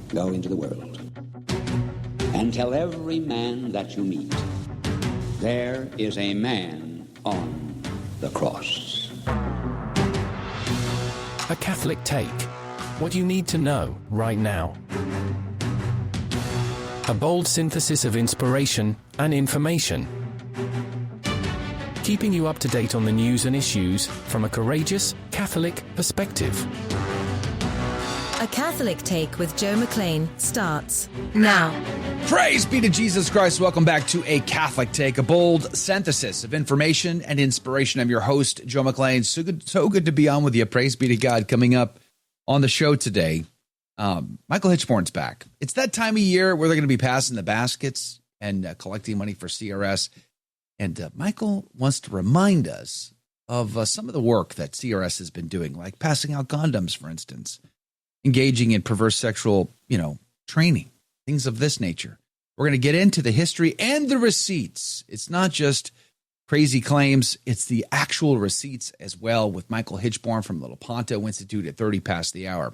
Go into the world and tell every man that you meet, there is a man on the cross. A Catholic Take. What you need to know right now. A bold synthesis of inspiration and information. Keeping you up to date on the news and issues from a courageous Catholic perspective. A Catholic Take with Joe McLean starts now. Praise be to Jesus Christ. Welcome back to A Catholic Take, a bold synthesis of information and inspiration. I'm your host, Joe McLean. So good to be on with you. Praise be to God. Coming up on the show today, Michael Hichborn's back. It's that time of year where they're going to be passing the baskets and collecting money for CRS. And Michael wants to remind us of some of the work that CRS has been doing, like passing out condoms, for instance, engaging in perverse sexual, training, things of this nature. We're going to get into the history and the receipts. It's not just crazy claims. It's the actual receipts as well with Michael Hichborn from the Lepanto Institute at 30 past the hour.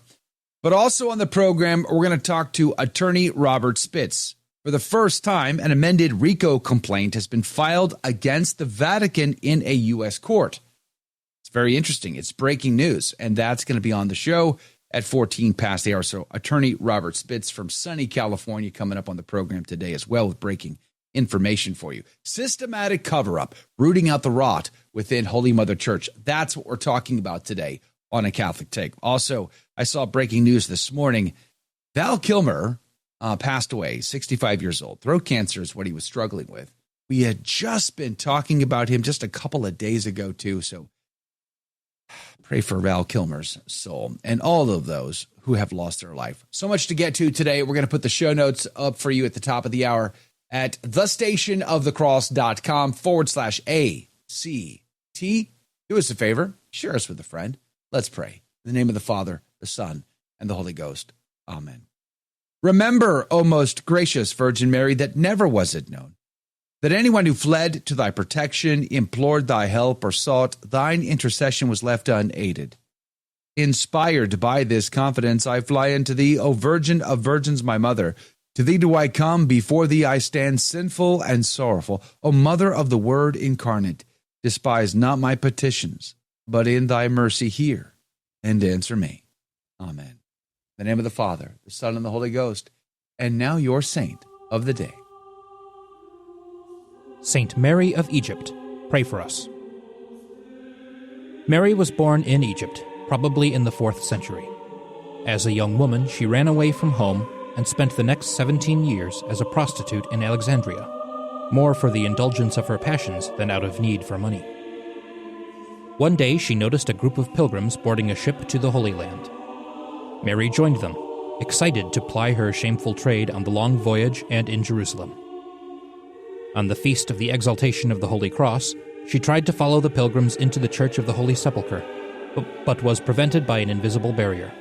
But also on the program, we're going to talk to attorney Robert Spitz. For the first time, an amended RICO complaint has been filed against the Vatican in a U.S. court. It's very interesting. It's breaking news, and that's going to be on the show at 14 past the hour. So attorney Robert Spitz from sunny California coming up on the program today as well with breaking information for you. Systematic cover-up, rooting out the rot within Holy Mother Church. That's what we're talking about today on A Catholic Take. Also, I saw breaking news this morning. Val Kilmer passed away, 65 years old. Throat cancer is what he was struggling with. We had just been talking about him just a couple of days ago, too. So pray for Val Kilmer's soul and all of those who have lost their life. So much to get to today. We're going to put the show notes up for you at the top of the hour at thestationofthecross.com/ACT. Do us a favor. Share us with a friend. Let's pray. In the name of the Father, the Son, and the Holy Ghost. Amen. Remember, O most gracious Virgin Mary, that never was it known that anyone who fled to thy protection, implored thy help, or sought thine intercession was left unaided. Inspired by this confidence, I fly unto thee, O Virgin of Virgins, my mother. To thee do I come, before thee I stand sinful and sorrowful. O Mother of the Word incarnate, despise not my petitions, but in thy mercy hear and answer me. Amen. In the name of the Father, the Son, and the Holy Ghost. And now your saint of the day. Saint Mary of Egypt, pray for us. Mary was born in Egypt, probably in the 4th century. As a young woman, she ran away from home and spent the next 17 years as a prostitute in Alexandria, more for the indulgence of her passions than out of need for money. One day she noticed a group of pilgrims boarding a ship to the Holy Land. Mary joined them, excited to ply her shameful trade on the long voyage and in Jerusalem. On the feast of the Exaltation of the Holy Cross, she tried to follow the pilgrims into the Church of the Holy Sepulchre, but was prevented by an invisible barrier.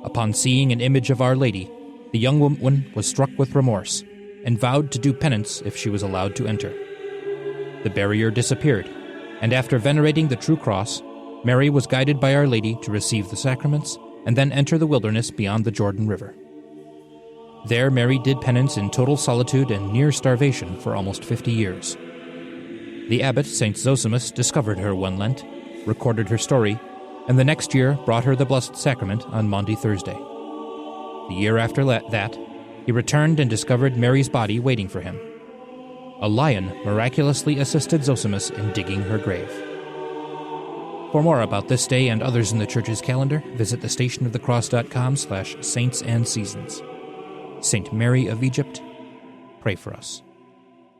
Upon seeing an image of Our Lady, the young woman was struck with remorse and vowed to do penance if she was allowed to enter. The barrier disappeared, and after venerating the true cross, Mary was guided by Our Lady to receive the sacraments and then enter the wilderness beyond the Jordan River. There Mary did penance in total solitude and near starvation for almost 50 years. The abbot, St. Zosimus, discovered her one Lent, recorded her story, and the next year brought her the Blessed Sacrament on Maundy Thursday. The year after that, he returned and discovered Mary's body waiting for him. A lion miraculously assisted Zosimus in digging her grave. For more about this day and others in the Church's calendar, visit thestationofthecross.com/saintsandseasons. Saint Mary of Egypt, pray for us.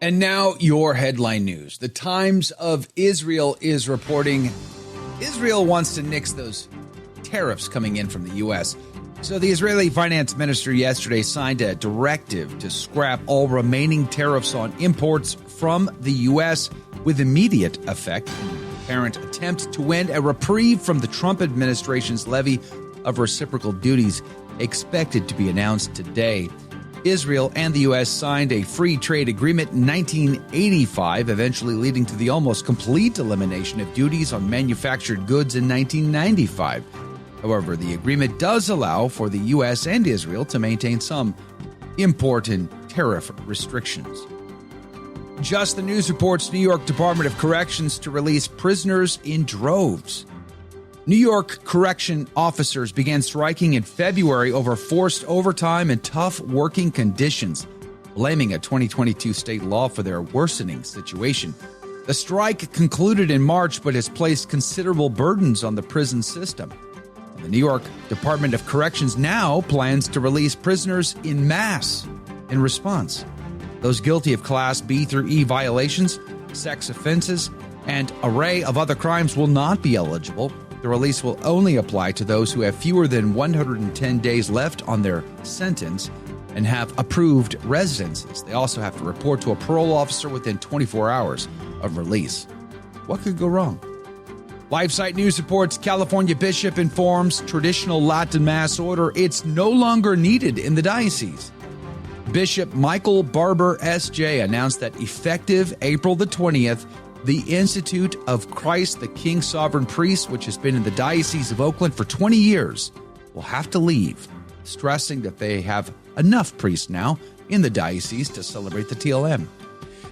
And now your headline news. The Times of Israel is reporting Israel wants to nix those tariffs coming in from the U.S. So the Israeli finance minister yesterday signed a directive to scrap all remaining tariffs on imports from the U.S. with immediate effect. Apparent attempt to win a reprieve from the Trump administration's levy of reciprocal duties expected to be announced today. Israel and the U.S. signed a free trade agreement in 1985, eventually leading to the almost complete elimination of duties on manufactured goods in 1995. However, the agreement does allow for the U.S. and Israel to maintain some important tariff restrictions. Just the News reports New York Department of Corrections to release prisoners in droves. New York correction officers began striking in February over forced overtime and tough working conditions, blaming a 2022 state law for their worsening situation. The strike concluded in March but has placed considerable burdens on the prison system. The New York Department of Corrections now plans to release prisoners en masse in response. Those guilty of Class B through E violations, sex offenses, and array of other crimes will not be eligible. The release will only apply to those who have fewer than 110 days left on their sentence and have approved residences. They also have to report to a parole officer within 24 hours of release. What could go wrong? LifeSite News reports California bishop informs traditional Latin Mass order it's no longer needed in the diocese. Bishop Michael Barber, S.J., announced that effective April the 20th, the Institute of Christ the King Sovereign Priest, which has been in the Diocese of Oakland for 20 years, will have to leave, stressing that they have enough priests now in the diocese to celebrate the TLM.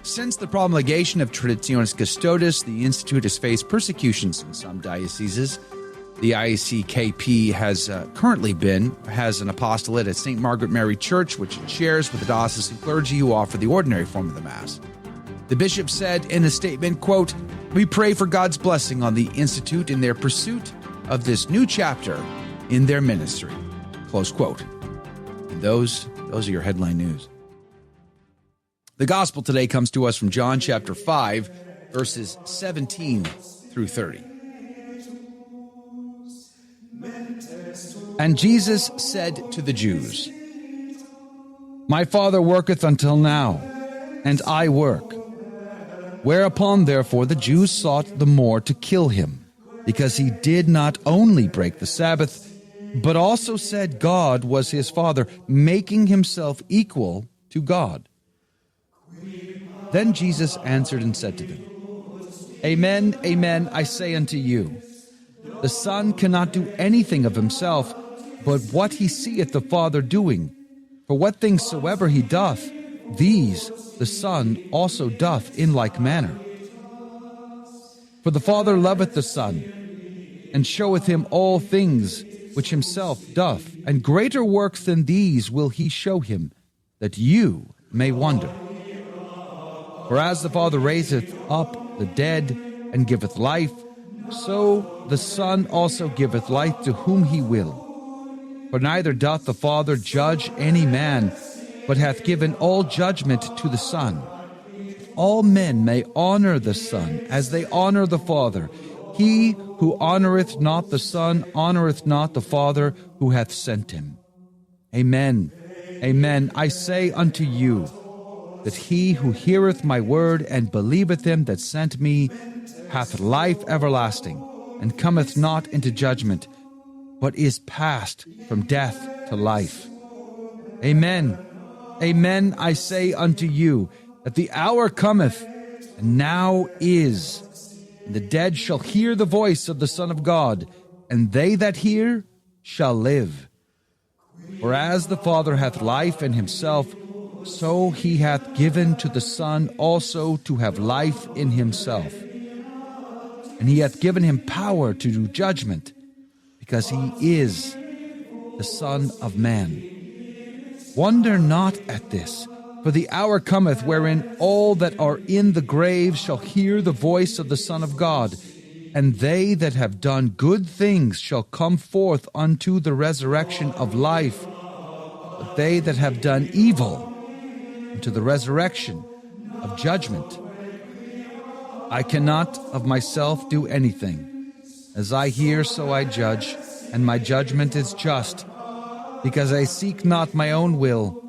Since the promulgation of Traditionis Custodes, the Institute has faced persecutions in some dioceses. The ICKP has an apostolate at St. Margaret Mary Church, which it shares with the diocesan clergy who offer the ordinary form of the Mass. The bishop said in a statement, quote, "We pray for God's blessing on the Institute in their pursuit of this new chapter in their ministry," close quote. And those are your headline news. The gospel today comes to us from John chapter 5, verses 17 through 30. And Jesus said to the Jews, "My Father worketh until now, and I work." Whereupon, therefore, the Jews sought the more to kill him, because he did not only break the Sabbath, but also said God was his Father, making himself equal to God. Then Jesus answered and said to them, "Amen, amen, I say unto you, the Son cannot do anything of himself, but what he seeth the Father doing. For what things soever he doth, these the Son also doth in like manner. For the Father loveth the Son, and showeth him all things which himself doth, and greater works than these will he show him, that you may wonder. For as the Father raiseth up the dead, and giveth life, so the Son also giveth life to whom he will. For neither doth the Father judge any man, but hath given all judgment to the Son. All men may honor the Son, as they honor the Father. He who honoreth not the Son honoreth not the Father who hath sent him. Amen, amen, I say unto you, that he who heareth my word and believeth him that sent me hath life everlasting, and cometh not into judgment, but is passed from death to life. Amen, amen, I say unto you, that the hour cometh, and now is, and the dead shall hear the voice of the Son of God, and they that hear shall live. For as the Father hath life in himself, so he hath given to the Son also to have life in himself. And he hath given him power to do judgment, because he is the Son of Man. Wonder not at this, for the hour cometh wherein all that are in the grave shall hear the voice of the Son of God, and they that have done good things shall come forth unto the resurrection of life, but they that have done evil unto the resurrection of judgment. I cannot of myself do anything. As I hear, so I judge, and my judgment is just, because I seek not my own will,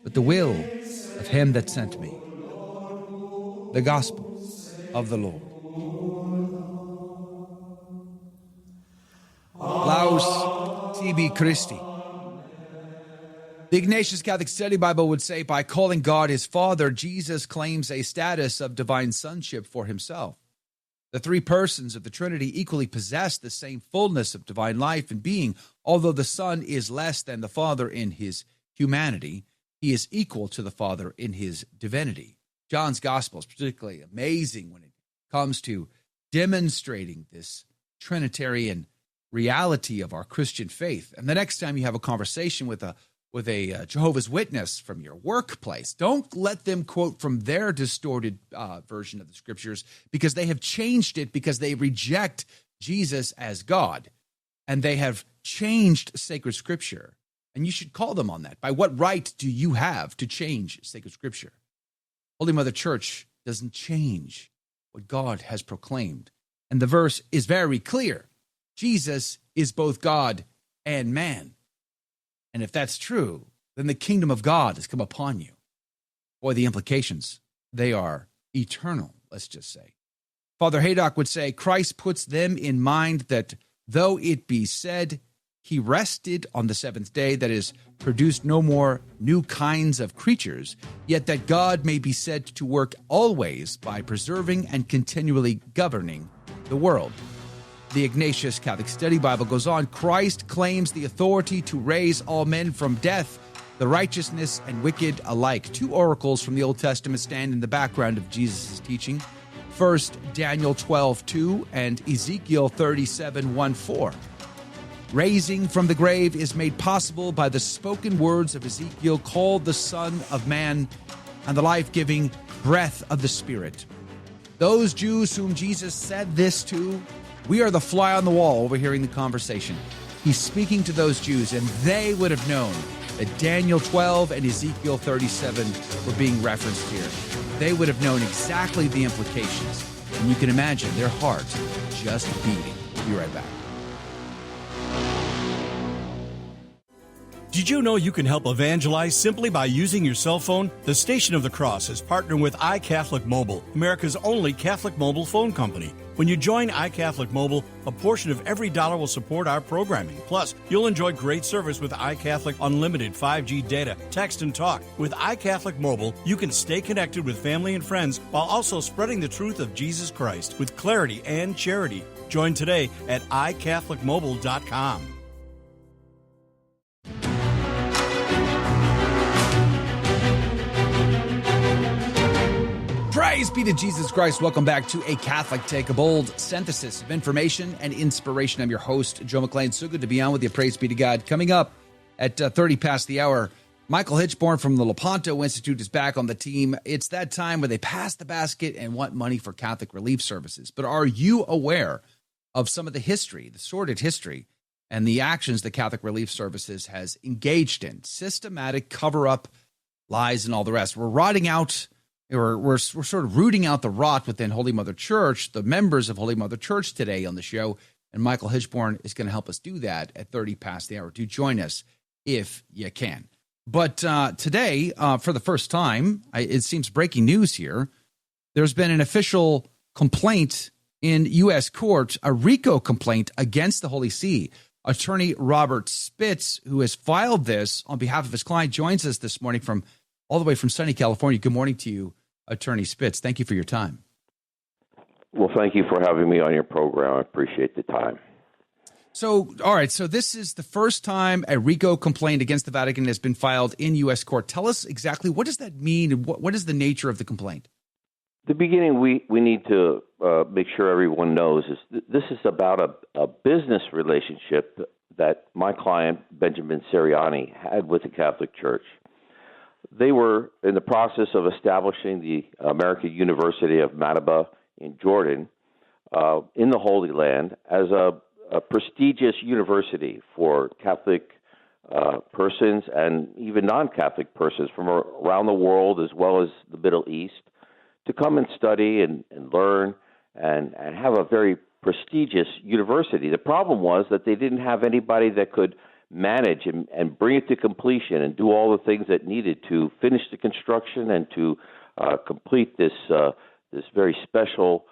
but the will of him that sent me. The Gospel of the Lord. Laus tibi Christi. The Ignatius Catholic Study Bible would say, by calling God his Father, Jesus claims a status of divine sonship for himself. The three persons of the Trinity equally possess the same fullness of divine life and being. Although the Son is less than the Father in his humanity, he is equal to the Father in his divinity. John's gospel is particularly amazing when it comes to demonstrating this Trinitarian reality of our Christian faith. And the next time you have a conversation with a Jehovah's Witness from your workplace, don't let them quote from their distorted version of the scriptures, because they have changed it because they reject Jesus as God, and they have changed sacred scripture. And you should call them on that. By what right do you have to change sacred scripture? Holy Mother Church doesn't change what God has proclaimed. And the verse is very clear. Jesus is both God and man. And if that's true, then the kingdom of God has come upon you. Boy, the implications, they are eternal, let's just say. Father Haydock would say, Christ puts them in mind that though it be said, he rested on the seventh day, that is, produced no more new kinds of creatures, yet that God may be said to work always by preserving and continually governing the world. The Ignatius Catholic Study Bible goes on, Christ claims the authority to raise all men from death, the righteousness and wicked alike. Two oracles from the Old Testament stand in the background of Jesus' teaching. First, Daniel 12:2 and Ezekiel 37:1-4. Raising from the grave is made possible by the spoken words of Ezekiel, called the Son of Man, and the life-giving breath of the Spirit. Those Jews whom Jesus said this to, we are the fly on the wall overhearing the conversation. He's speaking to those Jews, and they would have known that Daniel 12 and Ezekiel 37 were being referenced here. They would have known exactly the implications, and you can imagine their hearts just beating. We'll be right back. Did you know you can help evangelize simply by using your cell phone? The Station of the Cross is partnering with iCatholic Mobile, America's only Catholic mobile phone company. When you join iCatholic Mobile, a portion of every dollar will support our programming. Plus, you'll enjoy great service with iCatholic Unlimited 5G data, text, and talk. With iCatholic Mobile, you can stay connected with family and friends while also spreading the truth of Jesus Christ with clarity and charity. Join today at iCatholicMobile.com. Praise be to Jesus Christ. Welcome back to A Catholic Take, a bold synthesis of information and inspiration. I'm your host, Joe McLean. So good to be on with you. Praise be to God. Coming up at 30 past the hour, Michael Hichborn from the Lepanto Institute is back on the team. It's that time where they pass the basket and want money for Catholic relief services. But are you aware of some of the history, the sordid history, and the actions the Catholic Relief Services has engaged in? Systematic cover-up, lies, and all the rest. We're sort of rooting out the rot within Holy Mother Church, the members of Holy Mother Church today on the show, and Michael Hichborn is going to help us do that at 30 past the hour. Do join us if you can. But today, for the first time, it seems breaking news here, there's been an official complaint in U.S. court, a RICO complaint against the Holy See. Attorney Robert Spitz, who has filed this on behalf of his client, joins us this morning from all the way from sunny California. Good morning to you, Attorney Spitz. Thank you for your time. Well, thank you for having me on your program. I appreciate the time. So, all right. So this is the first time a RICO complaint against the Vatican has been filed in U.S. court. Tell us exactly, what does that mean? And what is the nature of the complaint? The beginning, we need to make sure everyone knows is this is about a business relationship that my client, Benjamin Seriani, had with the Catholic Church. They were in the process of establishing the American University of Madaba in Jordan, in the Holy Land, as a prestigious university for Catholic persons and even non-Catholic persons from around the world as well as the Middle East to come and study and learn and have a very prestigious university. The problem was that they didn't have anybody that could manage and bring it to completion and do all the things that needed to finish the construction and to complete this very special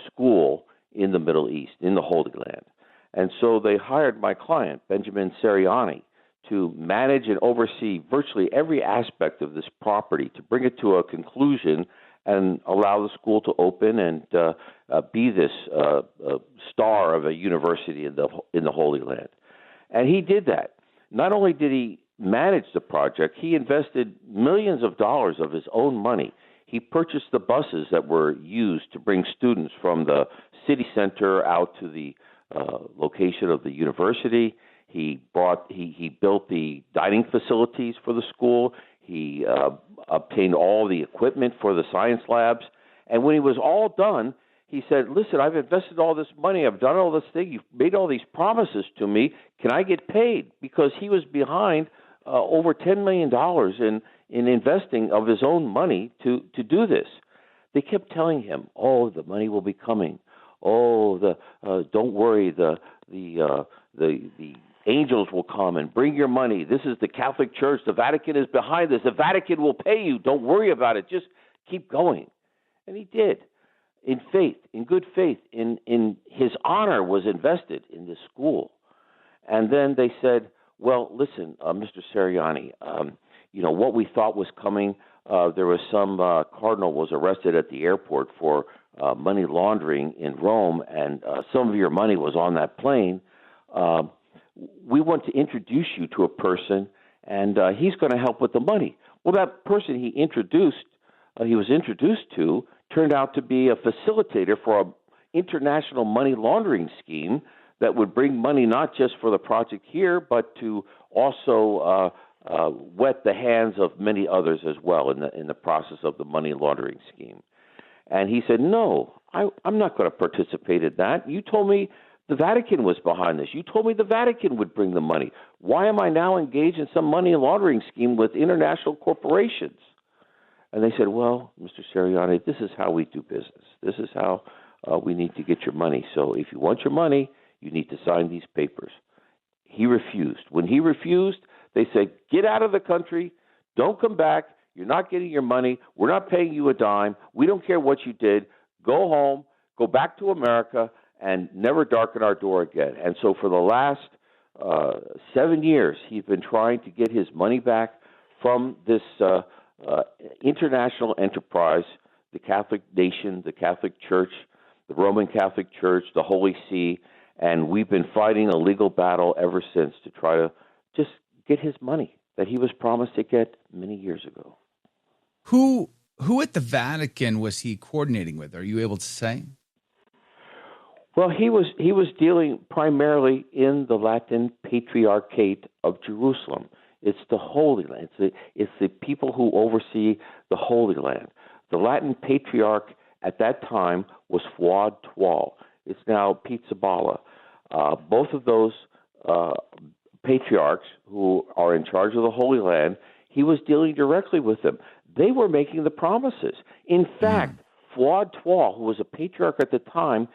school in the Middle East, in the Holy Land. And so they hired my client, Benjamin Seriani, to manage and oversee virtually every aspect of this property, to bring it to a conclusion and allow the school to open and be this star of a university in the Holy Land. And he did that. Not only did he manage the project, he invested millions of dollars of his own money. He purchased the buses that were used to bring students from the city center out to the location of the university. He built the dining facilities for the school. He obtained all the equipment for the science labs. And when he was all done, he said, listen, I've invested all this money. I've done all this thing. You've made all these promises to me. Can I get paid? Because he was behind over $10 million in investing of his own money to do this. They kept telling him, oh, the money will be coming. Oh, don't worry, the angels will come and bring your money. This is the Catholic Church. The Vatican is behind this. The Vatican will pay you. Don't worry about it. Just keep going. And he did, in faith, in good faith. In his honor was invested in this school. And then they said, well, listen, Mr. Seriani, what we thought was coming, there was some cardinal was arrested at the airport for money laundering in Rome, and some of your money was on that plane. We want to introduce you to a person, and he's going to help with the money. Well, that person he was introduced to, turned out to be a facilitator for an international money laundering scheme that would bring money not just for the project here, but to also wet the hands of many others as well in the process of the money laundering scheme. And he said, no, I'm not going to participate in that. You told me the Vatican was behind this. You told me the Vatican would bring the money. Why am I now engaged in some money laundering scheme with international corporations? And they said, well, Mr. Seriani, this is how we do business. This is how we need to get your money. So if you want your money, you need to sign these papers. He refused. When he refused, they said, get out of the country. Don't come back. You're not getting your money. We're not paying you a dime. We don't care what you did. Go home, go back to America, and never darken our door again. And so for the last 7 years, he's been trying to get his money back from this international enterprise, the Catholic nation, the Catholic Church, the Roman Catholic Church, the Holy See, and we've been fighting a legal battle ever since to try to just get his money that he was promised to get many years ago. Who at the Vatican was he coordinating with? Are you able to say? Well, he was dealing primarily in the Latin Patriarchate of Jerusalem. It's the Holy Land. It's the people who oversee the Holy Land. The Latin Patriarch at that time was Fuad Tual. It's now Pizzaballa. Both of those patriarchs who are in charge of the Holy Land, he was dealing directly with them. They were making the promises. In fact, Fuad Tual, who was a patriarch at the time,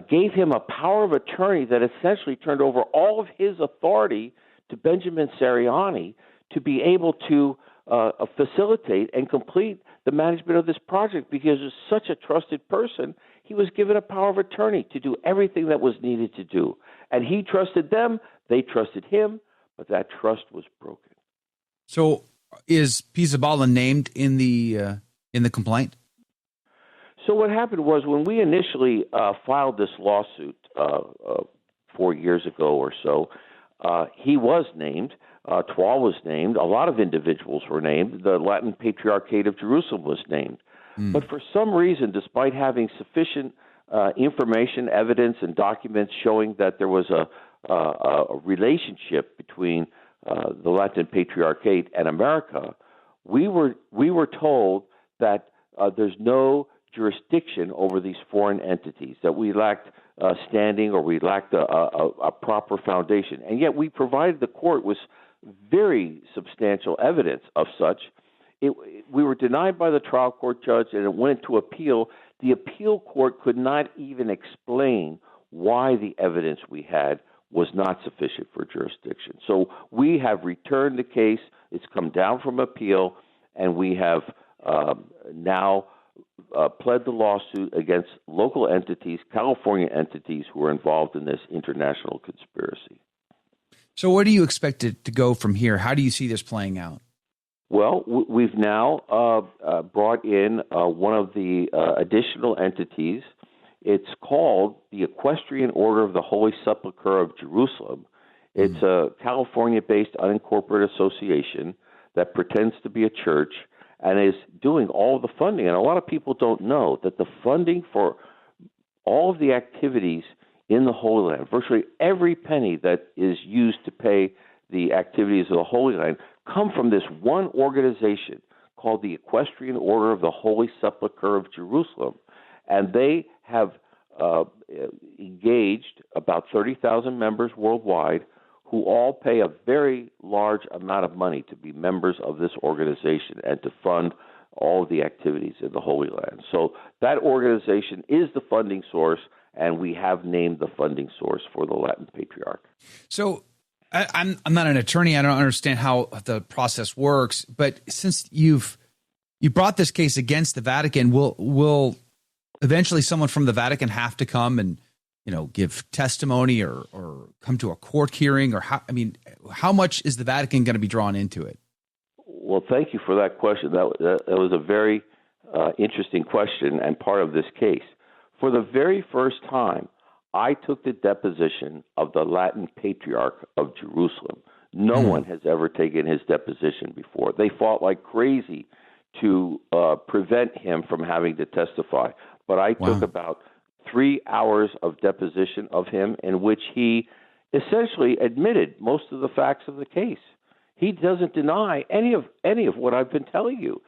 gave him a power of attorney that essentially turned over all of his authority to Benjamin Seriani to be able to facilitate and complete the management of this project, because as such a trusted person, he was given a power of attorney to do everything that was needed to do. And he trusted them, they trusted him, but that trust was broken. So is Pizzaballa named in the complaint? So what happened was, when we initially filed this lawsuit 4 years ago or so, he was named. Tual was named. A lot of individuals were named. The Latin Patriarchate of Jerusalem was named. But for some reason, despite having sufficient information, evidence, and documents showing that there was a relationship between the Latin Patriarchate and America, we were told that there's no jurisdiction over these foreign entities, that we lacked standing, or we lacked a proper foundation. And yet we provided the court with very substantial evidence of such. We were denied by the trial court judge, and it went into appeal. The appeal court could not even explain why the evidence we had was not sufficient for jurisdiction. So we have returned the case. It's come down from appeal, and we have now pled the lawsuit against local entities, California entities, who are involved in this international conspiracy. So where do you expect it to go from here? How do you see this playing out? Well, we've now brought in one of the additional entities. It's called the Equestrian Order of the Holy Sepulchre of Jerusalem. It's a California-based unincorporated association that pretends to be a church and is doing all the funding. And a lot of people don't know that the funding for all of the activities in the Holy Land, virtually every penny that is used to pay the activities of the Holy Land, come from this one organization called the Equestrian Order of the Holy Sepulchre of Jerusalem. And they have engaged about 30,000 members worldwide who all pay a very large amount of money to be members of this organization and to fund all of the activities in the Holy Land. So that organization is the funding source, and we have named the funding source for the Latin Patriarch. So I'm not an attorney. I don't understand how the process works. But since you brought this case against the Vatican, will eventually someone from the Vatican have to come and give testimony or come to a court hearing? Or how much is the Vatican going to be drawn into it? Well, thank you for that question. That was a very interesting question and part of this case. For the very first time, I took the deposition of the Latin Patriarch of Jerusalem. No one has ever taken his deposition before. They fought like crazy to prevent him from having to testify. But I took about 3 hours of deposition of him in which he essentially admitted most of the facts of the case. He doesn't deny any of what I've been telling you.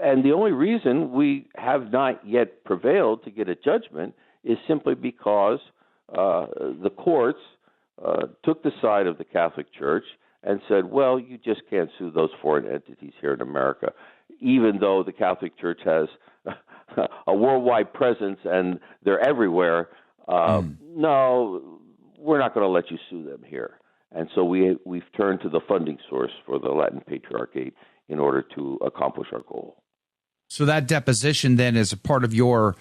And the only reason we have not yet prevailed to get a judgment is simply because the courts took the side of the Catholic Church and said, well, you just can't sue those foreign entities here in America, even though the Catholic Church has a worldwide presence and they're everywhere. No, we're not going to let you sue them here. And so we've turned to the funding source for the Latin Patriarchate in order to accomplish our goal. So that deposition then is a part of your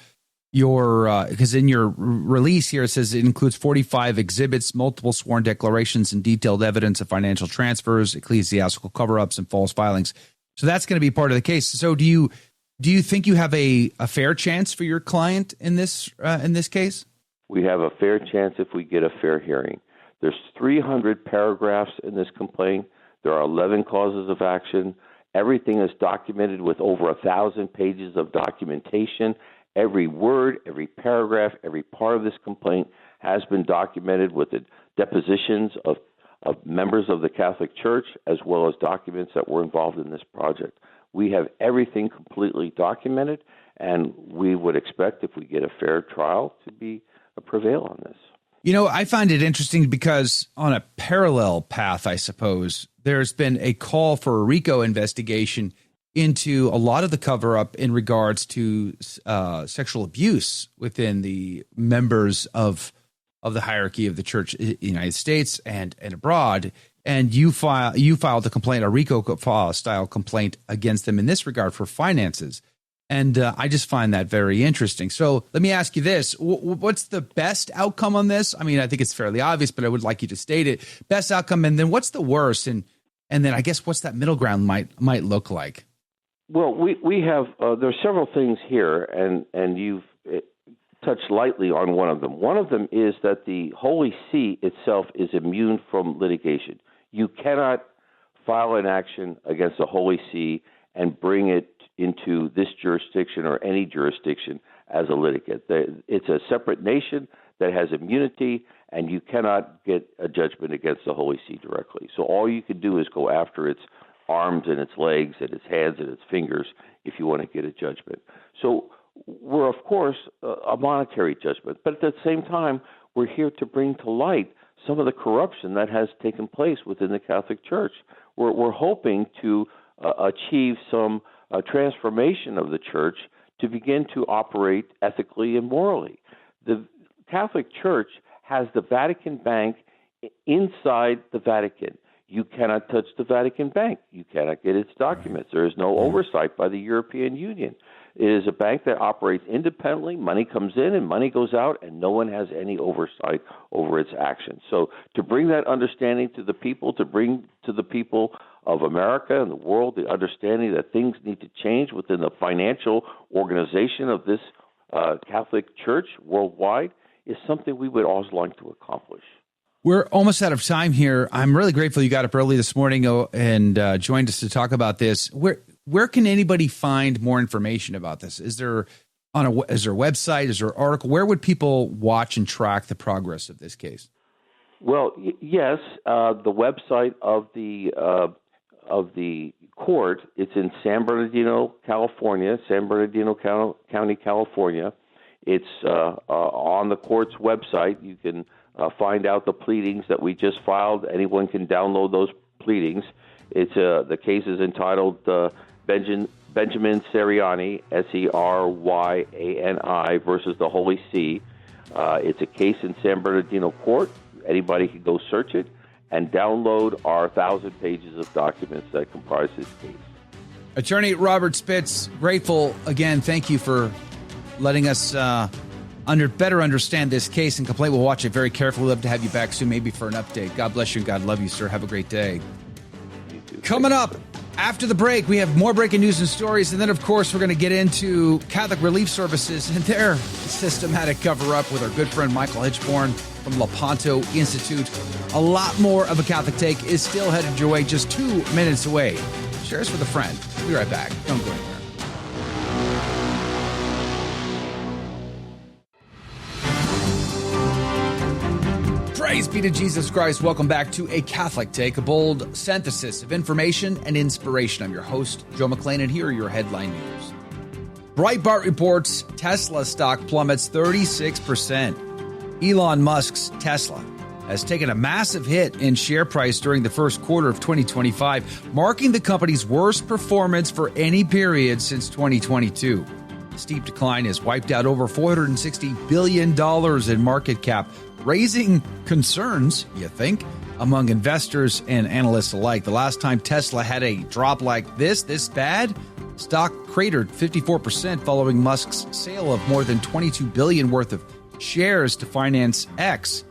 because in your release here it says it includes 45 exhibits, multiple sworn declarations, and detailed evidence of financial transfers, ecclesiastical cover-ups, and false filings. So that's going to be part of the case. So do you think you have a fair chance for your client in this case? We have a fair chance if we get a fair hearing. There's 300 paragraphs in this complaint. There are 11 causes of action. Everything is documented with over 1,000 pages of documentation. Every word, every paragraph, every part of this complaint has been documented with the depositions of members of the Catholic Church, as well as documents that were involved in this project. We have everything completely documented, and we would expect, if we get a fair trial, to prevail on this. I find it interesting because on a parallel path, I suppose, there's been a call for a RICO investigation into a lot of the cover-up in regards to sexual abuse within the members of the hierarchy of the church in the United States and abroad. And you filed a complaint, a RICO-style complaint against them in this regard for finances. And I just find that very interesting. So let me ask you this. What's the best outcome on this? I mean, I think it's fairly obvious, but I would like you to state it. Best outcome, and then what's the worst? And then I guess what's that middle ground might look like? Well, we have there are several things here, and you've touched lightly on one of them. One of them is that the Holy See itself is immune from litigation. You cannot file an action against the Holy See and bring it into this jurisdiction or any jurisdiction as a litigant. It's a separate nation that has immunity, and you cannot get a judgment against the Holy See directly. So all you can do is go after its arms and its legs and its hands and its fingers if you want to get a judgment. So we're, of course, a monetary judgment, but at the same time, we're here to bring to light some of the corruption that has taken place within the Catholic Church. We're hoping to achieve some transformation of the Church to begin to operate ethically and morally. The Catholic Church has the Vatican Bank inside the Vatican. You cannot touch the Vatican Bank. You cannot get its documents. There is no oversight by the European Union. It is a bank that operates independently. Money comes in and money goes out, and no one has any oversight over its actions. So to bring that understanding to the people, to bring to the people of America and the world the understanding that things need to change within the financial organization of this Catholic Church worldwide, is something we would always like to accomplish. We're almost out of time here. I'm really grateful you got up early this morning and joined us to talk about this. Where can anybody find more information about this? Is there a website? Is there an article? Where would people watch and track the progress of this case? Well, yes, the website of the court. It's in San Bernardino, California, San Bernardino County, California. It's on the court's website. You can find out the pleadings that we just filed. Anyone can download those pleadings. It's the case is entitled Benjamin Seriani, Seryani versus the Holy See. It's a case in San Bernardino Court. Anybody can go search it and download our 1,000 pages of documents that comprise this case. Attorney Robert Spitz, grateful again. Thank you for letting us better understand this case and complaint. We'll watch it very carefully. Love to have you back soon, maybe for an update. God bless you and God love you, sir. Have a great day. Coming up after the break, we have more breaking news and stories. And then, of course, we're going to get into Catholic Relief Services and their systematic cover-up with our good friend Michael Hichborn from Lepanto Institute. A lot more of a Catholic Take is still headed your way, just 2 minutes away. Share us with a friend. We'll be right back. Don't go anywhere. Praise be to Jesus Christ. Welcome back to A Catholic Take, a bold synthesis of information and inspiration. I'm your host, Joe McClain, and here are your headline news. Breitbart reports Tesla stock plummets 36%. Elon Musk's Tesla has taken a massive hit in share price during the first quarter of 2025, marking the company's worst performance for any period since 2022. The steep decline has wiped out over $460 billion in market cap, raising concerns, you think, among investors and analysts alike. The last time Tesla had a drop like this bad, stock cratered 54% following Musk's sale of more than $22 billion worth of shares to finance X.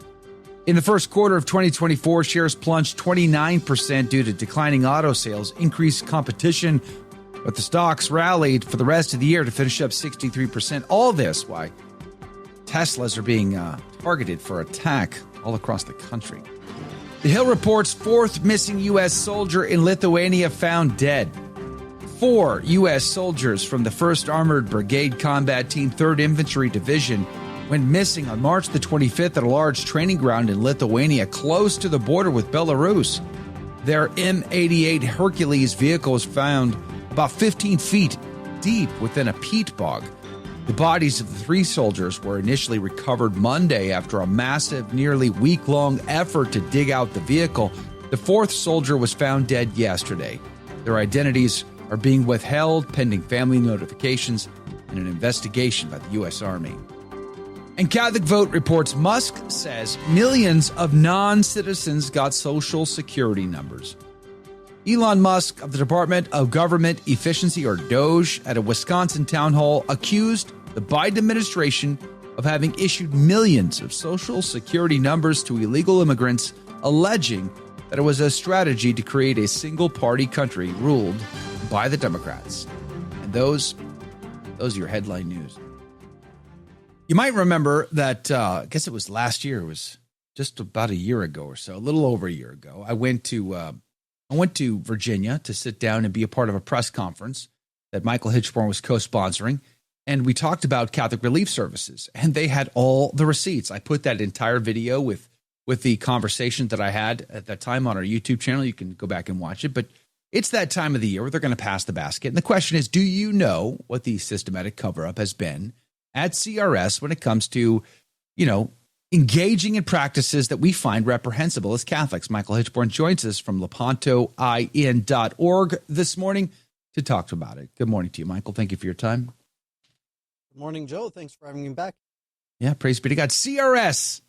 In the first quarter of 2024, shares plunged 29% due to declining auto sales, increased competition, but the stocks rallied for the rest of the year to finish up 63%. All this why Teslas are being targeted for attack all across the country. The Hill reports fourth missing U.S. soldier in Lithuania found dead. 4 U.S. soldiers from the 1st Armored Brigade Combat Team 3rd Infantry Division went missing on March the 25th at a large training ground in Lithuania close to the border with Belarus. Their M88 Hercules vehicle was found about 15 feet deep within a peat bog. The bodies of the 3 soldiers were initially recovered Monday after a massive, nearly week-long effort to dig out the vehicle. The 4th soldier was found dead yesterday. Their identities are being withheld pending family notifications and an investigation by the U.S. Army. And Catholic Vote reports Musk says millions of non-citizens got Social Security numbers. Elon Musk of the Department of Government Efficiency, or DOGE, at a Wisconsin town hall accused the Biden administration of having issued millions of Social Security numbers to illegal immigrants, alleging that it was a strategy to create a single-party country ruled by the Democrats. And those are your headline news. You might remember that, I guess it was last year, it was just about a year ago or so, a little over a year ago, I went to Virginia to sit down and be a part of a press conference that Michael Hichborn was co-sponsoring, and we talked about Catholic Relief Services, and they had all the receipts. I put that entire video with the conversation that I had at that time on our YouTube channel. You can go back and watch it, but it's that time of the year where they're going to pass the basket, and the question is, do you know what the systematic cover-up has been at CRS when it comes to, engaging in practices that we find reprehensible as Catholics? Michael Hichborn joins us from lepantoin.org this morning to talk about it. Good morning to you, Michael. Thank you for your time. Good morning, Joe. Thanks for having me back. Yeah, praise be to God. CRS,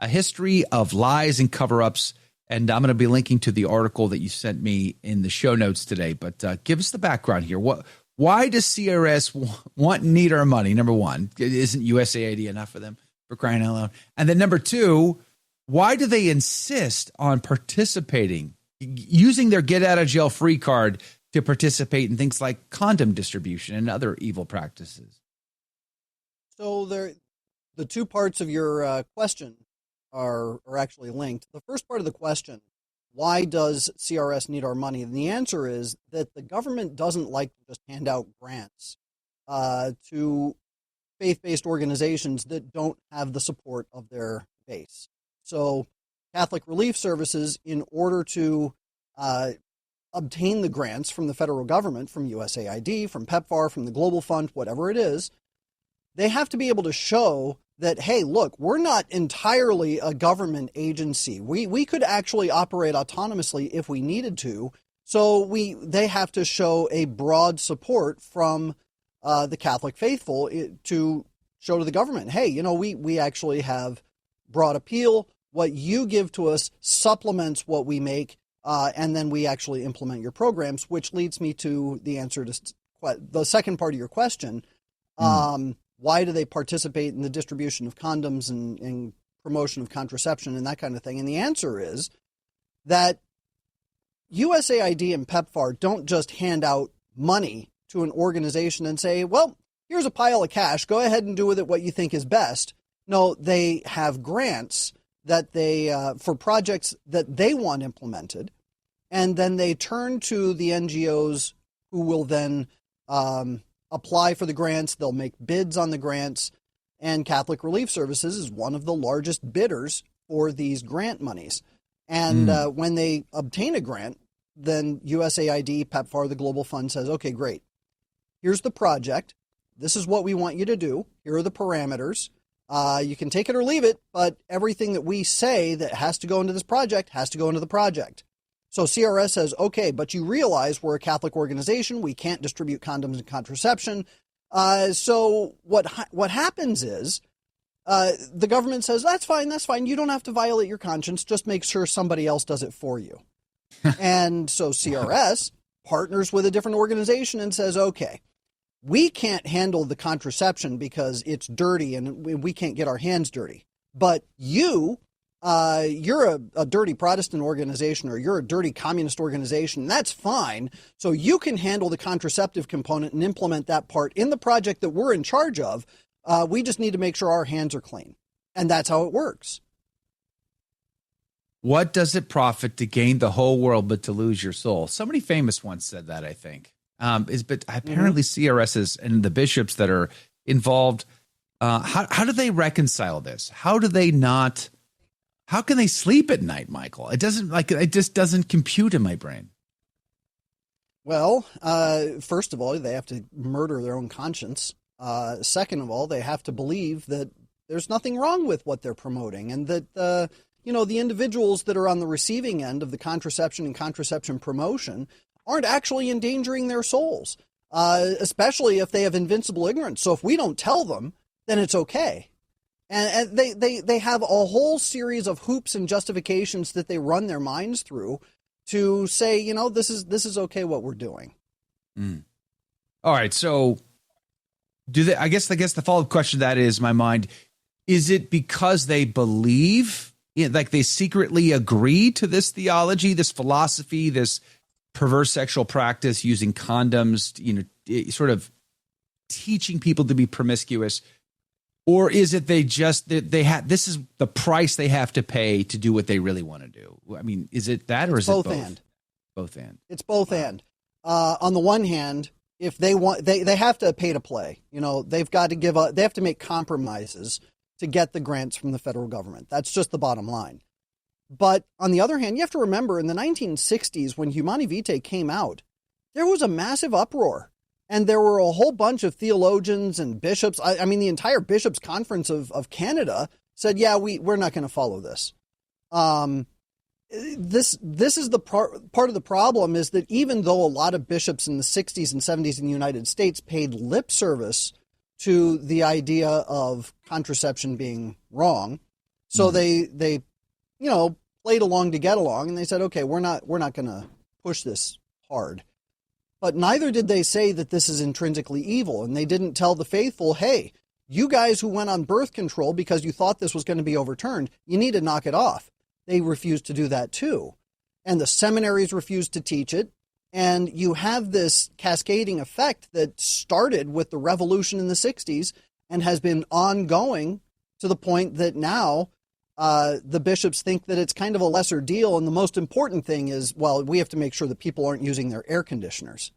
a history of lies and cover-ups. And I'm going to be linking to the article that you sent me in the show notes today. But give us the background here. Why does CRS need our money? Number one, isn't USAID enough for them, for crying out loud? And then number two, why do they insist on participating, using their get out of jail free card to participate in things like condom distribution and other evil practices? So the two parts of your question are actually linked. The first part of the question, why does CRS need our money? And the answer is that the government doesn't like to just hand out grants to faith-based organizations that don't have the support of their base. So Catholic Relief Services, in order to obtain the grants from the federal government, from USAID, from PEPFAR, from the Global Fund, whatever it is, they have to be able to show that, hey, look, we're not entirely a government agency. We could actually operate autonomously if we needed to. So they have to show a broad support from the Catholic faithful to show to the government, hey, we actually have broad appeal. What you give to us supplements what we make, and then we actually implement your programs, which leads me to the answer to the second part of your question. Why do they participate in the distribution of condoms and promotion of contraception and that kind of thing? And the answer is that USAID and PEPFAR don't just hand out money to an organization and say, well, here's a pile of cash. Go ahead and do with it what you think is best. No, they have grants that they for projects that they want implemented, and then they turn to the NGOs who will then apply for the grants. They'll make bids on the grants, and Catholic Relief Services is one of the largest bidders for these grant monies. And when they obtain a grant, then USAID, PEPFAR, the Global Fund says, okay, great. Here's the project. This is what we want you to do. Here are the parameters. You can take it or leave it, but everything that we say that has to go into this project has to go into the project. So CRS says, okay, but you realize we're a Catholic organization. We can't distribute condoms and contraception. So what happens is the government says, that's fine. You don't have to violate your conscience. Just make sure somebody else does it for you. And so CRS partners with a different organization and says, okay, we can't handle the contraception because it's dirty and we can't get our hands dirty. But you're a dirty Protestant organization, or you're a dirty communist organization. That's fine. So you can handle the contraceptive component and implement that part in the project that we're in charge of. We just need to make sure our hands are clean. And that's how it works. What does it profit to gain the whole world but to lose your soul? Somebody famous once said that, I think. But apparently CRSs and the bishops that are involved, how do they reconcile this? How can they sleep at night, Michael? It just doesn't compute in my brain. Well, first of all, they have to murder their own conscience. Second of all, they have to believe that there's nothing wrong with what they're promoting, and that the individuals that are on the receiving end of the contraception and contraception promotion aren't actually endangering their souls, especially if they have invincible ignorance. So if we don't tell them, then it's okay. And they have a whole series of hoops and justifications that they run their minds through to say, this is okay what we're doing. All right. So I guess the follow-up question to that is, my mind, is it because they believe, like they secretly agree to this theology, this philosophy, this perverse sexual practice using condoms, sort of teaching people to be promiscuous? Or is it this is the price they have to pay to do what they really want to do? I mean, is it that, or is it both? Both and. It's both and. On the one hand, if they want, they have to pay to play. They've got to give up. They have to make compromises to get the grants from the federal government. That's just the bottom line. But on the other hand, you have to remember in the 1960s, when Humani Vitae came out, there was a massive uproar. And there were a whole bunch of theologians and bishops. I mean, the entire Bishops' Conference of Canada said, yeah, we're not going to follow this. This is the part of the problem, is that even though a lot of bishops in the 60s and 70s in the United States paid lip service to the idea of contraception being wrong, so they played along to get along, and they said, okay, we're not going to push this hard. but neither did they say that this is intrinsically evil. And they didn't tell the faithful, hey, you guys who went on birth control because you thought this was going to be overturned, you need to knock it off. They refused to do that too. And the seminaries refused to teach it. And you have this cascading effect that started with the revolution in the 60s and has been ongoing to the point that now the bishops think that it's kind of a lesser deal. And the most important thing is, well, we have to make sure that people aren't using their air conditioners.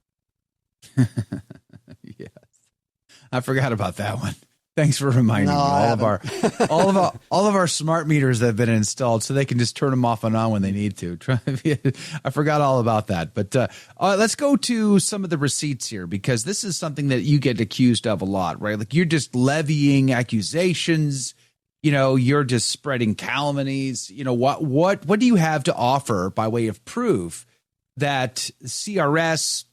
Yes. I forgot about that one. Thanks for reminding me. All of our smart meters that have been installed, so they can just turn them off and on when they need to. I forgot all about that. But let's go to some of the receipts here, because this is something that you get accused of a lot, right? Like, you're just levying accusations. You're just spreading calumnies. What do you have to offer by way of proof that CRS,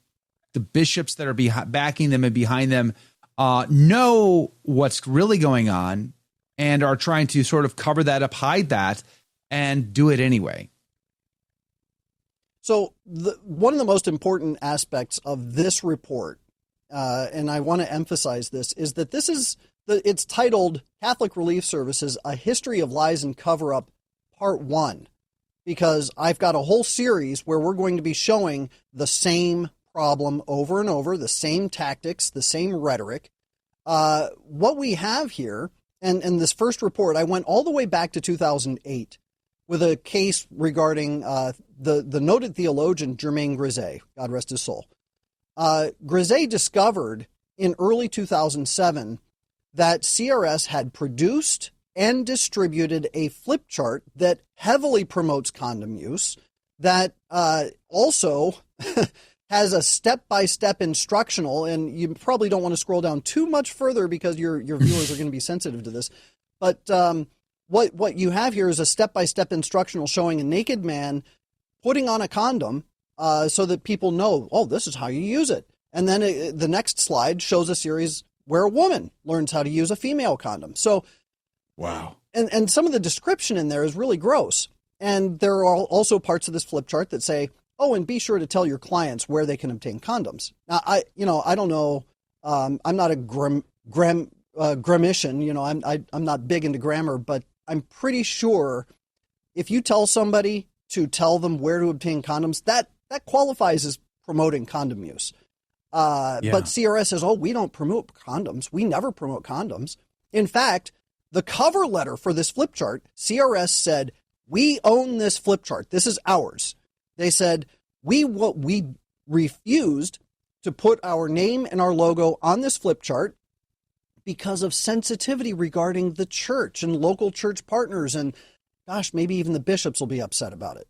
the bishops that are backing them and behind them, know what's really going on and are trying to sort of cover that up, hide that, and do it anyway? So one of the most important aspects of this report, and I want to emphasize this, is that it's titled Catholic Relief Services, A History of Lies and Cover-Up, Part 1, because I've got a whole series where we're going to be showing the same problem over and over, the same tactics, the same rhetoric. What we have here, and this first report, I went all the way back to 2008 with a case regarding the noted theologian Germain Grisey, God rest his soul. Grisey discovered in early 2007 that CRS had produced and distributed a flip chart that heavily promotes condom use, that also has a step-by-step instructional, and you probably don't want to scroll down too much further because your viewers are going to be sensitive to this. But what you have here is a step-by-step instructional showing a naked man putting on a condom so that people know, oh, this is how you use it. And then the next slide shows a series where a woman learns how to use a female condom. So, wow. And some of the description in there is really gross. And there are also parts of this flip chart that say, oh, and be sure to tell your clients where they can obtain condoms. Now, I don't know. I'm not a grammician. I'm not big into grammar, but I'm pretty sure if you tell somebody to tell them where to obtain condoms, that qualifies as promoting condom use. But CRS says, oh, we don't promote condoms. We never promote condoms. In fact, the cover letter for this flip chart, CRS said, we own this flip chart. This is ours. They said, we refused to put our name and our logo on this flip chart because of sensitivity regarding the church and local church partners. And gosh, maybe even the bishops will be upset about it.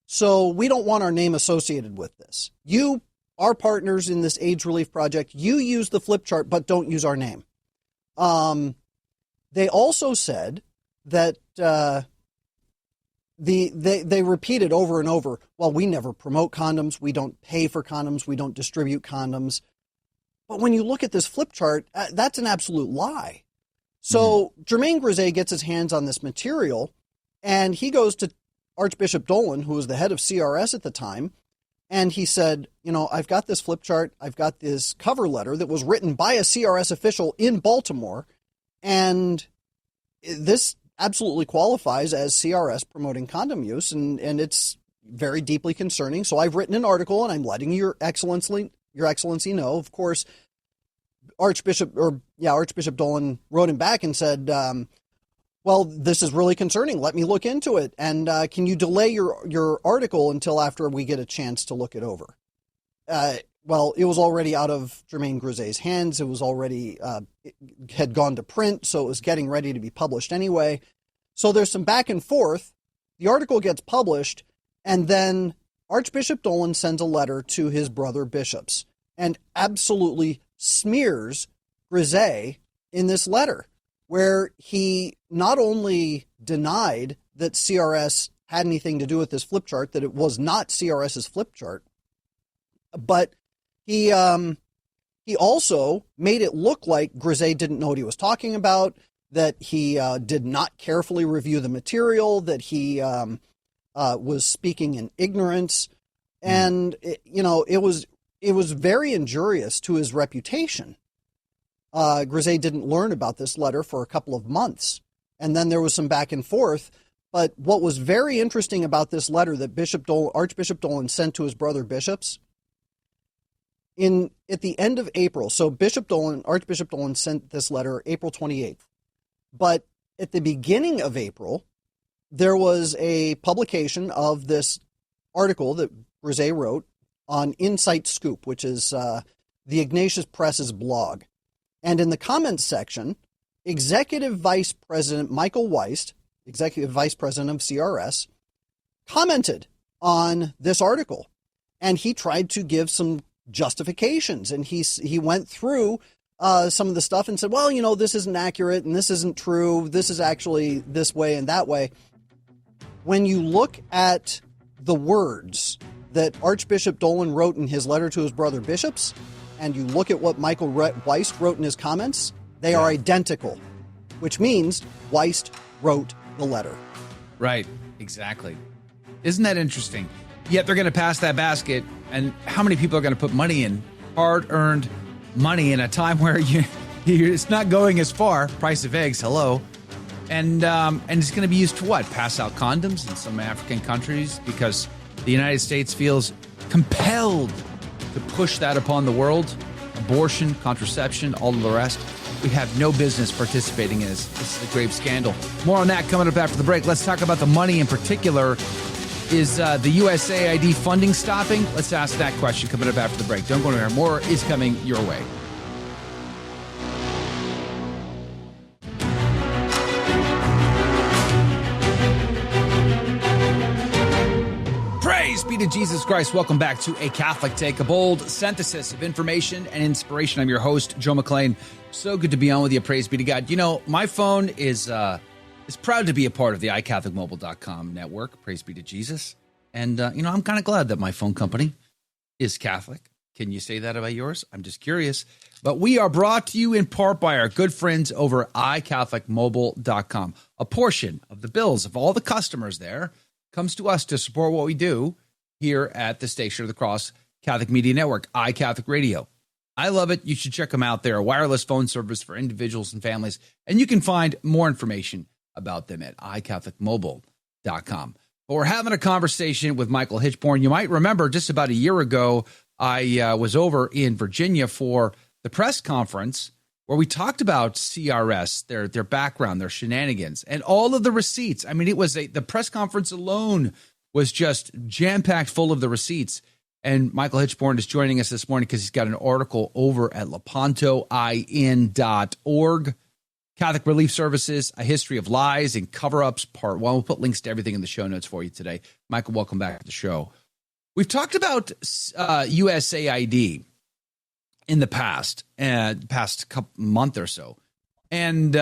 So we don't want our name associated with this. You, our partners in this AIDS relief project, you use the flip chart, but don't use our name. They also said that they repeated over and over, well, we never promote condoms, we don't pay for condoms, we don't distribute condoms. But when you look at this flip chart, that's an absolute lie. So Germain Grisey gets his hands on this material, and he goes to Archbishop Dolan, who was the head of CRS at the time, and he said, I've got this flip chart, I've got this cover letter that was written by a CRS official in Baltimore, and this absolutely qualifies as CRS promoting condom use, and it's very deeply concerning. So I've written an article, and I'm letting Your Excellency know. Of course, Archbishop Dolan wrote him back and said, well, this is really concerning. Let me look into it. And can you delay your article until after we get a chance to look it over? Well, it was already out of Germain Grisey's hands. It was already it had gone to print, so it was getting ready to be published anyway. So there's some back and forth. The article gets published, and then Archbishop Dolan sends a letter to his brother bishops and absolutely smears Grisey in this letter, where he not only denied that CRS had anything to do with this flip chart, that it was not CRS's flip chart, but he also made it look like Grisey didn't know what he was talking about, that he did not carefully review the material, that he was speaking in ignorance. And, it it was very injurious to his reputation. Grisey didn't learn about this letter for a couple of months, and then there was some back and forth. But what was very interesting about this letter that Archbishop Dolan sent to his brother bishops, at the end of April, so Archbishop Dolan sent this letter April 28th. But at the beginning of April, there was a publication of this article that Grisey wrote on Insight Scoop, which is the Ignatius Press's blog. And in the comments section, Executive Vice President Michael Weist, Executive Vice President of CRS, commented on this article. And he tried to give some justifications. And he went through some of the stuff and said, well, this isn't accurate and this isn't true. This is actually this way and that way. When you look at the words that Archbishop Dolan wrote in his letter to his brother bishops, and you look at what Michael Weist wrote in his comments, they are identical, which means Weist wrote the letter. Right, exactly. Isn't that interesting? Yet they're going to pass that basket, and how many people are going to put money in, hard-earned money in a time where it's not going as far, price of eggs, hello, and it's going to be used to what? Pass out condoms in some African countries because the United States feels compelled to push that upon the world. Abortion, contraception, all of the rest. We have no business participating in this. This is a grave scandal. More on that coming up after the break. Let's talk about the money in particular. Is the USAID funding stopping? Let's ask that question coming up after the break. Don't go anywhere. More is coming your way. Praise be to Jesus Christ. Welcome back to A Catholic Take, a bold synthesis of information and inspiration. I'm your host, Joe McClain. So good to be on with you. Praise be to God. My phone is proud to be a part of the iCatholicMobile.com network. Praise be to Jesus. And, I'm kind of glad that my phone company is Catholic. Can you say that about yours? I'm just curious. But we are brought to you in part by our good friends over at iCatholicMobile.com. A portion of the bills of all the customers there comes to us to support what we do here at the Station of the Cross Catholic Media Network, iCatholic Radio. I love it. You should check them out. They're a wireless phone service for individuals and families, and you can find more information about them at iCatholicMobile.com. But we're having a conversation with Michael Hichborn. You might remember just about a year ago, I was over in Virginia for the press conference where we talked about CRS, their background, their shenanigans, and all of the receipts. I mean, it was the press conference alone was just jam-packed full of the receipts. And Michael Hichborn is joining us this morning because he's got an article over at lepantoin.org. Catholic Relief Services, A History of Lies and Cover-Ups, Part 1. We'll put links to everything in the show notes for you today. Michael, welcome back to the show. We've talked about USAID in the past month or so. And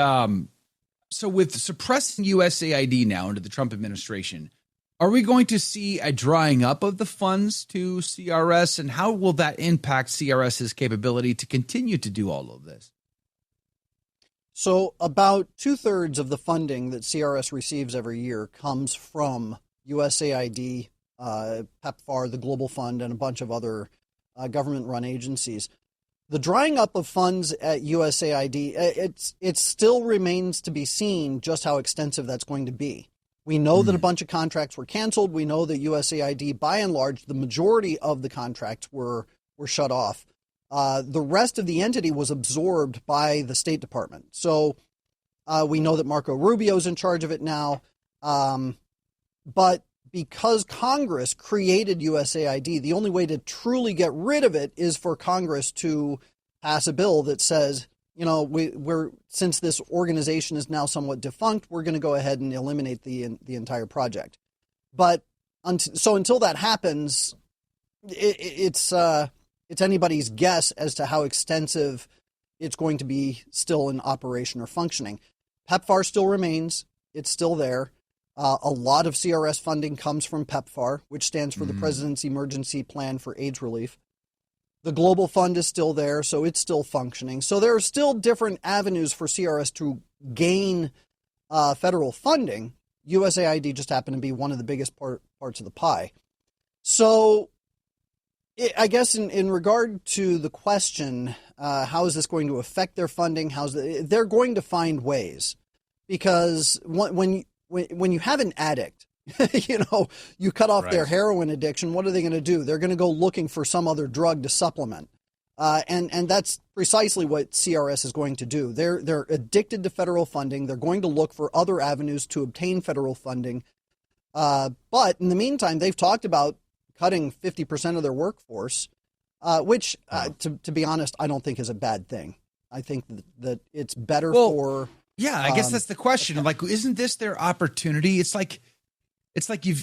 so with suppressing USAID now under the Trump administration, are we going to see a drying up of the funds to CRS, and how will that impact CRS's capability to continue to do all of this? So about 2/3 of the funding that CRS receives every year comes from USAID, PEPFAR, the Global Fund, and a bunch of other government-run agencies. The drying up of funds at USAID, it still remains to be seen just how extensive that's going to be. We know that a bunch of contracts were canceled. We know that USAID, by and large, the majority of the contracts were shut off. The rest of the entity was absorbed by the State Department. So we know that Marco Rubio's in charge of it now. But because Congress created USAID, the only way to truly get rid of it is for Congress to pass a bill that says, we're since this organization is now somewhat defunct, we're going to go ahead and eliminate the entire project. But until that happens, it's anybody's guess as to how extensive it's going to be still in operation or functioning. PEPFAR still remains; it's still there. A lot of CRS funding comes from PEPFAR, which stands for the President's Emergency Plan for AIDS Relief. The Global Fund is still there, so it's still functioning. So there are still different avenues for CRS to gain federal funding. USAID just happened to be one of the biggest parts of the pie. So I guess in regard to the question, how is this going to affect their funding? They're going to find ways, because when you have an addict, you cut off their heroin addiction. What are they going to do? They're going to go looking for some other drug to supplement, and that's precisely what CRS is going to do. They're addicted to federal funding. They're going to look for other avenues to obtain federal funding. But in the meantime, they've talked about cutting 50% of their workforce, which, to be honest, I don't think is a bad thing. I think that it's better for. Yeah, I guess that's the question. Like, isn't this their opportunity? It's like you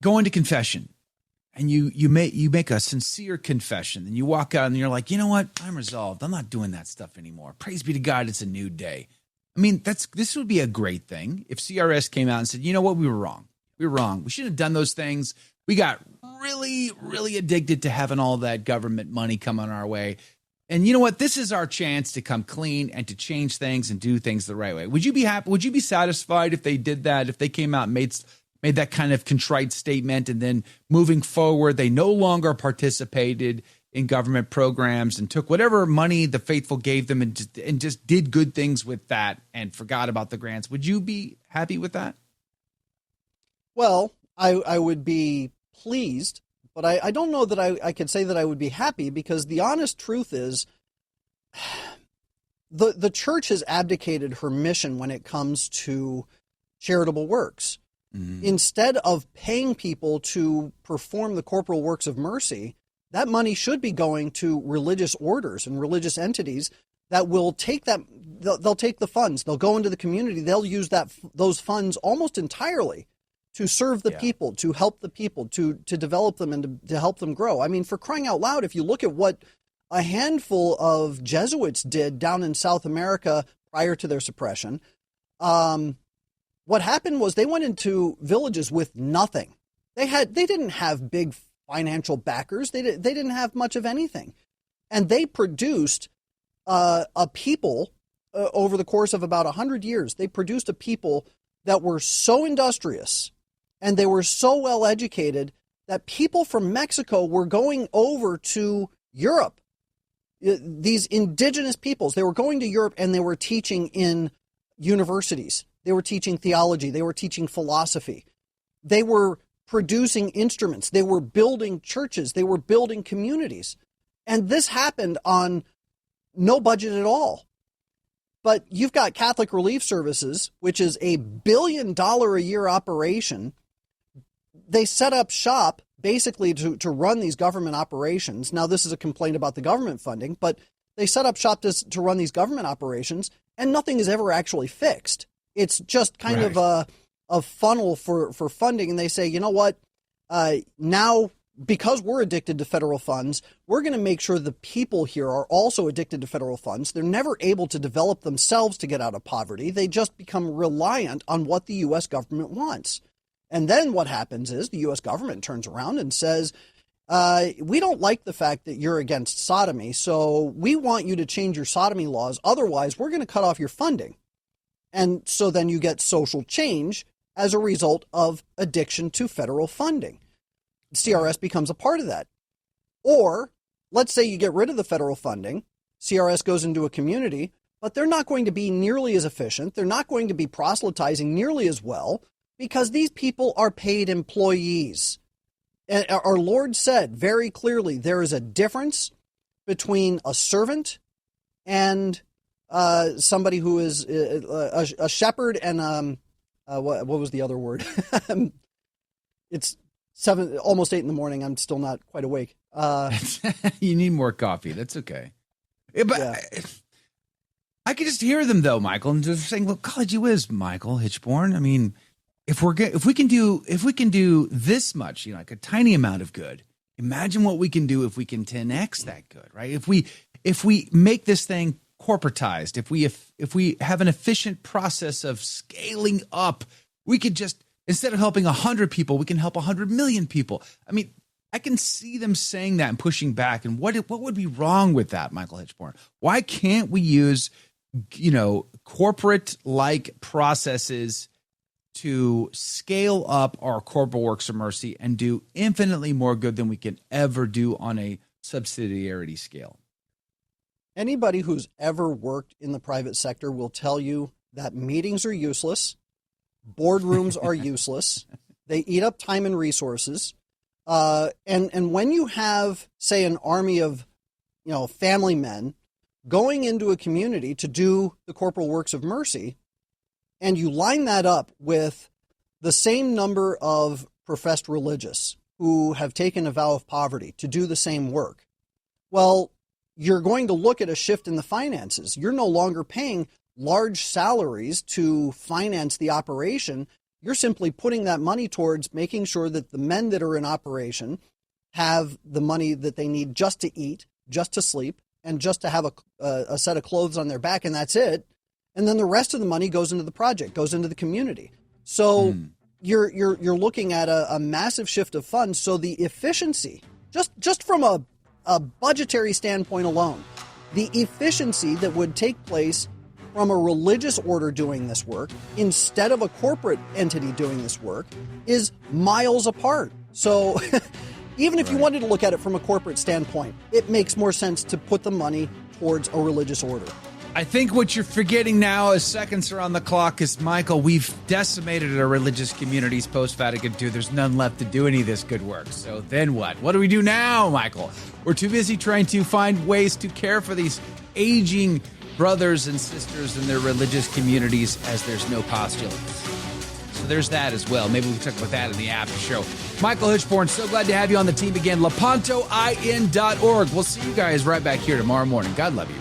go into confession and you make a sincere confession, and you walk out and you're like, you know what? I'm resolved. I'm not doing that stuff anymore. Praise be to God. It's a new day. I mean, this would be a great thing if CRS came out and said, you know what? We were wrong. We were wrong. We shouldn't have done those things. We got really, really addicted to having all that government money coming our way. And you know what? This is our chance to come clean and to change things and do things the right way. Would you be happy? Would you be satisfied if they did that? If they came out and made that kind of contrite statement, and then moving forward, they no longer participated in government programs and took whatever money the faithful gave them and just did good things with that and forgot about the grants? Would you be happy with that? Well, I would be pleased, but I don't know that I could say that I would be happy, because the honest truth is the church has abdicated her mission when it comes to charitable works. Instead of paying people to perform the corporal works of mercy, that money should be going to religious orders and religious entities that will take that. They'll take the funds. They'll go into the community. They'll use those funds almost entirely to serve the people, to help the people, to develop them and to help them grow. I mean, for crying out loud, if you look at what a handful of Jesuits did down in South America prior to their suppression, what happened was they went into villages with nothing. They didn't have big financial backers. They didn't have much of anything. And they produced a people over the course of about 100 years. They produced a people that were so industrious and they were so well educated that people from Mexico were going over to Europe. These indigenous peoples, they were going to Europe and they were teaching in universities. They were teaching theology. They were teaching philosophy. They were producing instruments. They were building churches. They were building communities. And this happened on no budget at all. But you've got Catholic Relief Services, which is a $1 billion a year operation. They set up shop basically to run these government operations. Now, this is a complaint about the government funding, but they set up shop to run these government operations, and nothing is ever actually fixed. It's just kind of a funnel for funding. And they say, you know what, now because we're addicted to federal funds, we're going to make sure the people here are also addicted to federal funds. They're never able to develop themselves to get out of poverty. They just become reliant on what the U.S. government wants. And then what happens is the U.S. government turns around and says, we don't like the fact that you're against sodomy, so we want you to change your sodomy laws. Otherwise, we're going to cut off your funding. And so then you get social change as a result of addiction to federal funding. CRS becomes a part of that. Or let's say you get rid of the federal funding, CRS goes into a community, but they're not going to be nearly as efficient. They're not going to be proselytizing nearly as well because these people are paid employees. And our Lord said very clearly there is a difference between a servant and somebody who is a shepherd and what was the other word? It's 7, almost 8 in the morning. I'm still not quite awake. You need more coffee. That's okay. But yeah. I could just hear them though, Michael, and just saying, "Look, college you is, Michael Hichborn. I mean, if we can do this much, like a tiny amount of good, imagine what we can do if we can 10x that good, right? If we make this thing corporatized, if we have an efficient process of scaling up, we could just, instead of helping 100 people, we can help 100 million people." I mean, I can see them saying that and pushing back. And what would be wrong with that, Michael Hichborn? Why can't we use, corporate-like processes to scale up our corporal works of mercy and do infinitely more good than we can ever do on a subsidiarity scale. Anybody who's ever worked in the private sector will tell you that meetings are useless, boardrooms are useless, they eat up time and resources, and when you have, say, an army of, family men going into a community to do the corporal works of mercy, and you line that up with the same number of professed religious who have taken a vow of poverty to do the same work, well, you're going to look at a shift in the finances. You're no longer paying large salaries to finance the operation. You're simply putting that money towards making sure that the men that are in operation have the money that they need just to eat, just to sleep, and just to have a set of clothes on their back, and that's it. And then the rest of the money goes into the project, goes into the community. So you're looking at a massive shift of funds. So the efficiency, just from a budgetary standpoint alone, the efficiency that would take place from a religious order doing this work instead of a corporate entity doing this work is miles apart. So even if you wanted to look at it from a corporate standpoint, it makes more sense to put the money towards a religious order. I think what you're forgetting now as seconds are on the clock is, Michael, we've decimated our religious communities post-Vatican II. There's none left to do any of this good work. So then what? What do we do now, Michael? We're too busy trying to find ways to care for these aging brothers and sisters in their religious communities as there's no postulates. So there's that as well. Maybe we can talk about that in the after show. Michael Hichborn, so glad to have you on the team again. LepantoIN.org. We'll see you guys right back here tomorrow morning. God love you.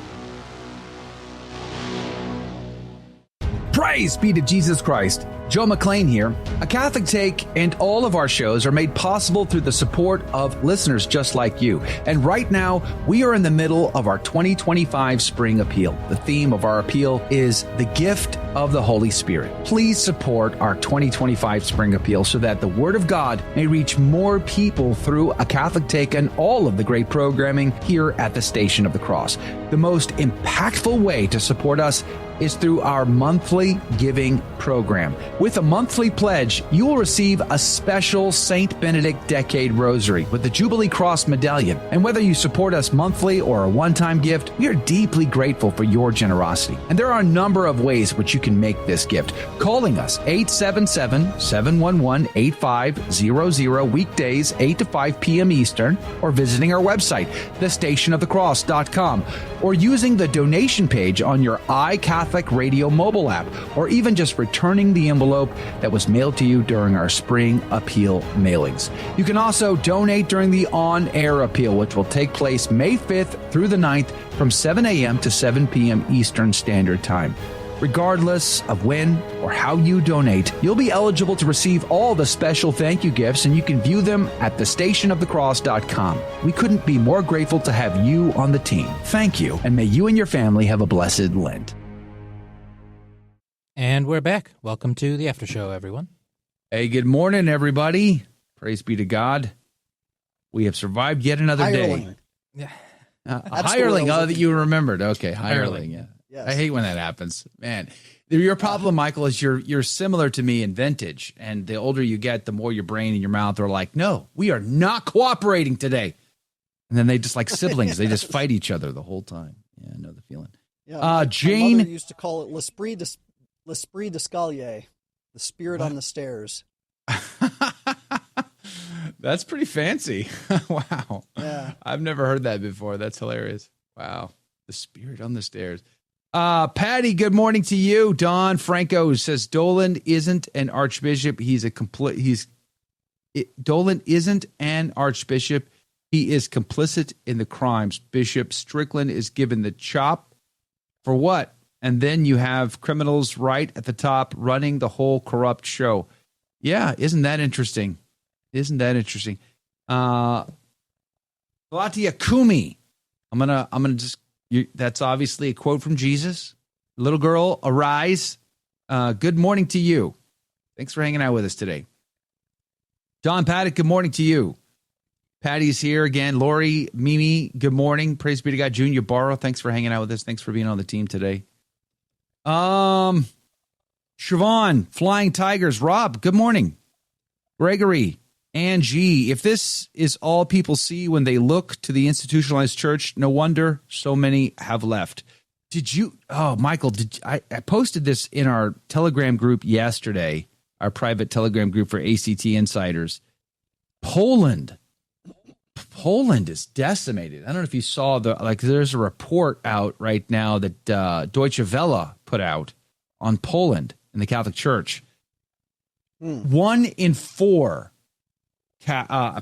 Praise be to Jesus Christ. Joe McClain here. A Catholic Take and all of our shows are made possible through the support of listeners just like you. And right now, we are in the middle of our 2025 Spring Appeal. The theme of our appeal is the gift of the Holy Spirit. Please support our 2025 Spring Appeal so that the Word of God may reach more people through A Catholic Take and all of the great programming here at the Station of the Cross. The most impactful way to support us is through our monthly giving program. With a monthly pledge, you will receive a special St. Benedict Decade Rosary with the Jubilee Cross Medallion. And whether you support us monthly or a one-time gift, we are deeply grateful for your generosity. And there are a number of ways which you can make this gift. Calling us 877-711-8500 weekdays 8 to 5 p.m. Eastern, or visiting our website, thestationofthecross.com, or using the donation page on your iCatholic Radio mobile app, or even just returning the envelope that was mailed to you during our Spring Appeal mailings. You can also donate during the on-air appeal, which will take place May 5th through the 9th from 7 a.m. to 7 p.m. Eastern Standard Time. Regardless of when or how you donate, you'll be eligible to receive all the special thank you gifts, and you can view them at thestationofthecross.com. We couldn't be more grateful to have you on the team. Thank you, and may you and your family have a blessed Lent. And we're back. Welcome to the Aftershow, everyone. Hey, good morning, everybody. Praise be to God. We have survived yet another day. Yeah. A hireling. Oh, that you remembered. Okay, hireling. Yeah. Yes. I hate when that happens. Man, your problem, Michael, is you're similar to me in vintage. And the older you get, the more your brain and your mouth are like, no, we are not cooperating today. And then they just like siblings. They just fight each other the whole time. Yeah, I know the feeling. Yeah, Jane my mother used to call it l'esprit d'escalier, the spirit on the stairs. That's pretty fancy. Wow. Yeah. I've never heard that before. That's hilarious. Wow. The spirit on the stairs. Patty, good morning to you. Don Franco says Dolan isn't an archbishop. Dolan isn't an archbishop. He is complicit in the crimes. Bishop Strickland is given the chop for what? And then you have criminals right at the top running the whole corrupt show. Yeah, isn't that interesting? Isn't that interesting? Vlatia Kumi. I'm gonna just. That's obviously a quote from Jesus. Little girl, arise. Good morning to you. Thanks for hanging out with us today. Don Paddock, good morning to you. Patty's here again. Lori, Mimi, good morning. Praise be to God. Junior Barrow, thanks for hanging out with us. Thanks for being on the team today. Siobhan, Flying Tigers. Rob, good morning. Gregory, Angie, if this is all people see when they look to the institutionalized church, no wonder so many have left. Michael, I posted this in our Telegram group yesterday, our private Telegram group for ACT insiders. Poland is decimated. I don't know if you saw there's a report out right now that Deutsche Welle put out on Poland in the Catholic Church. 1 in 4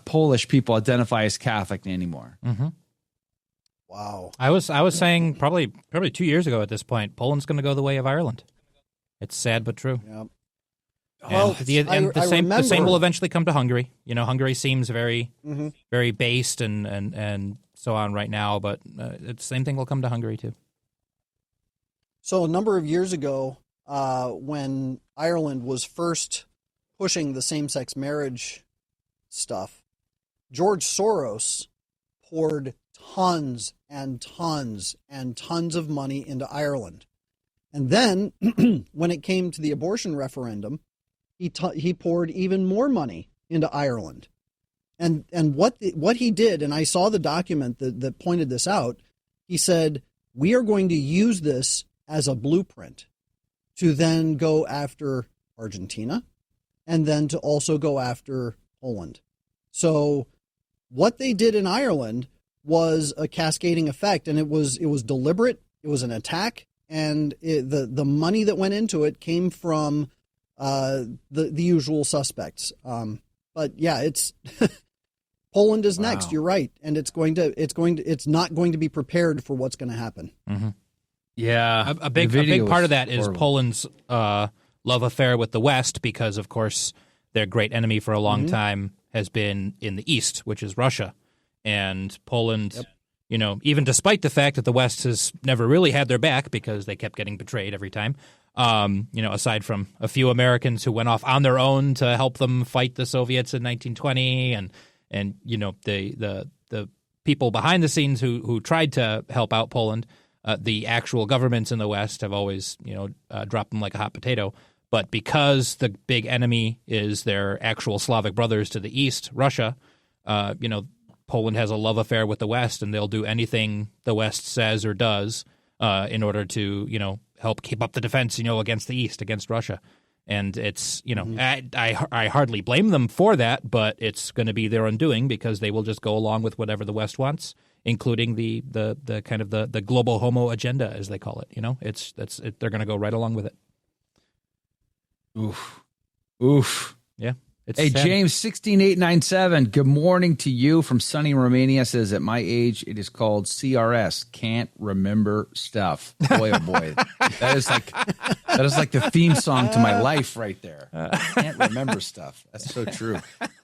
Polish people identify as Catholic anymore. Mm-hmm. Wow. I was saying probably 2 years ago at this point, Poland's going to go the way of Ireland. It's sad but true. Yep. Well, the same will eventually come to Hungary. Hungary seems very, very based and so on right now, but the same thing will come to Hungary too. So a number of years ago, when Ireland was first pushing the same-sex marriage stuff, George Soros poured tons and tons and tons of money into Ireland. And then when it came to the abortion referendum, he poured even more money into Ireland. And what he did, and I saw the document that pointed this out, he said, we are going to use this as a blueprint to then go after Argentina and then to also go after Poland. So what they did in Ireland was a cascading effect, and it was deliberate. It was an attack, and the money that went into it came from the usual suspects. But yeah, it's Poland is next. You're right, and it's not going to be prepared for what's going to happen. Mm-hmm. Yeah, a big part of that is Poland's love affair with the West, because of course their great enemy for a long time has been in the East, which is Russia. And Poland, even despite the fact that the West has never really had their back because they kept getting betrayed every time, aside from a few Americans who went off on their own to help them fight the Soviets in 1920, and the people behind the scenes who tried to help out Poland, the actual governments in the West have always dropped them like a hot potato. But because the big enemy is their actual Slavic brothers to the east, Russia, Poland has a love affair with the West, and they'll do anything the West says or does in order to, help keep up the defense, against the East, against Russia. And it's, I hardly blame them for that, but it's going to be their undoing because they will just go along with whatever the West wants, including the kind of the global homo agenda, as they call it. They're going to go right along with it. Oof. Yeah. Hey, sad. James 16897, good morning to you from sunny Romania. Says, at my age, it is called CRS. Can't remember stuff. Boy, oh boy. That is like the theme song to my life right there. Can't remember stuff. That's so true.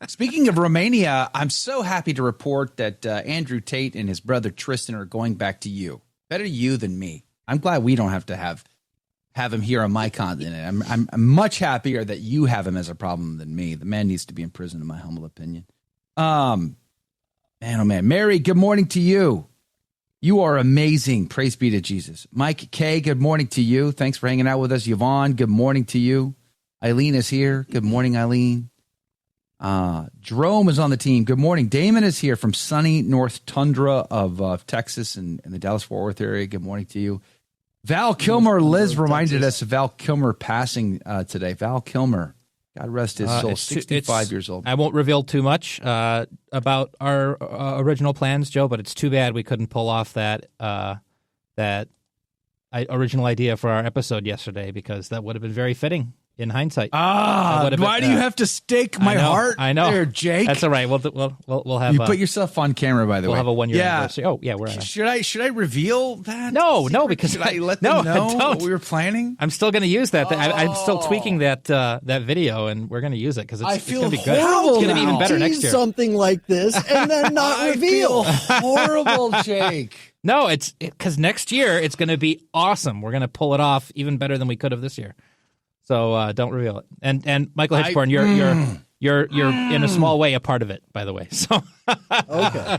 Speaking of Romania, I'm so happy to report that Andrew Tate and his brother Tristan are going back to you. Better you than me. I'm glad we don't have to have him here on my continent. I'm much happier that you have him as a problem than me. The man needs to be in prison, in my humble opinion. Man, oh man. Mary, good morning to you. You are amazing. Praise be to Jesus. Mike K, good morning to you. Thanks for hanging out with us. Yvonne, good morning to you. Eileen is here. Good morning, Eileen. Jerome is on the team. Good morning. Damon is here from sunny North Tundra of Texas and the Dallas-Fort Worth area. Good morning to you. Val Kilmer, Liz reminded us of Val Kilmer passing today. Val Kilmer, God rest his soul, 65 years old. I won't reveal too much about our original plans, Joe, but it's too bad we couldn't pull off that original idea for our episode yesterday, because that would have been very fitting in hindsight. Why do you have to stake my heart? I know, there, Jake. That's all right. We'll have. You put yourself on camera, by the way. We'll have a 1 year anniversary. Oh yeah, we're. Should I reveal that? No, because should I let them know what we were planning? I'm still going to use that. I'm still tweaking that video, and we're going to use it because it's going to be good. Horrible. It's going to be even better next year. Something like this and then not reveal. I feel horrible, Jake. No, it's because next year it's going to be awesome. We're going to pull it off even better than we could have this year. So don't reveal it. And Michael Hichborn, you're in a small way a part of it, by the way. So okay.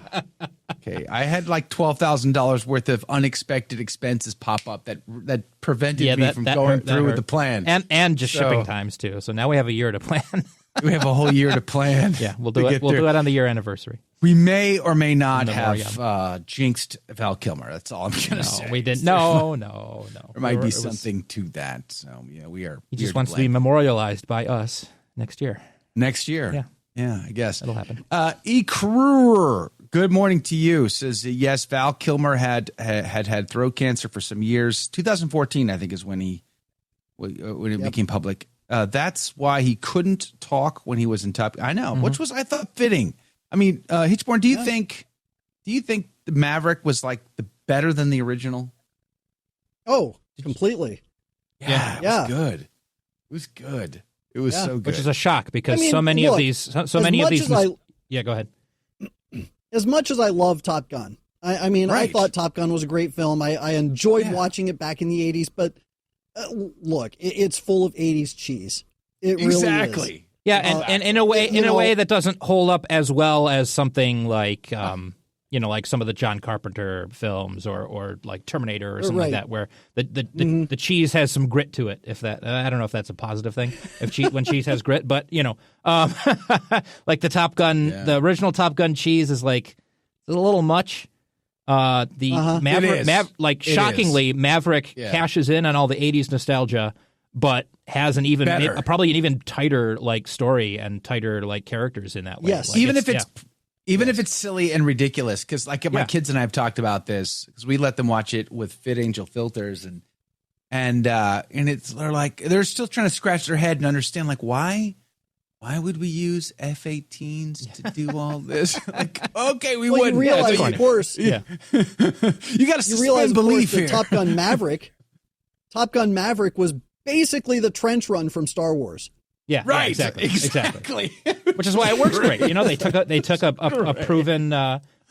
Okay, I had like $12,000 worth of unexpected expenses pop up that prevented me from going through with the plan, and just shipping times too. So now we have a year to plan. We have a whole year to plan. Yeah, we'll do it. We'll do it on the year anniversary. We may or may not have jinxed Val Kilmer. That's all I'm going to say. We didn't. No. There might be something to that. So yeah, we are. He just wants to be memorialized by us next year. Next year. Yeah, I guess that'll happen. E. Kruger, good morning to you. Says yes, Val Kilmer had throat cancer for some years. 2014, I think, is when it became public. That's why he couldn't talk when he was in Top Gun. I know, which was, I thought, fitting. I mean, Hichborn, do you think the Maverick was like better than the original? Oh, completely. Yeah. It was good. It was good. It was so good. Which is a shock because so many of these. Yeah, go ahead. As much as I love Top Gun, I thought Top Gun was a great film. I enjoyed watching it back in the 80s, but look, it's full of 80s cheese. It really is. Yeah, and in a way that doesn't hold up as well as something like like some of the John Carpenter films or like Terminator or something like that, where the cheese has some grit to it. If that, I don't know if that's a positive thing. When cheese has grit, but like the Top Gun, the original Top Gun cheese is like a little much. Maverick, shockingly, Maverick cashes in on all the 80s nostalgia, but has probably an even tighter like story and tighter like characters in that way. Yes, like, even if it's silly and ridiculous, because like my kids and I have talked about this because we let them watch it with Fit Angel filters and they're still trying to scratch their head and understand like why would we use F-18s to do all this? Like, okay, we wouldn't. You realize, of course, you got to suspend belief here. Top Gun Maverick was basically the trench run from Star Wars. Yeah, right. Yeah, exactly. Which is why it works great. They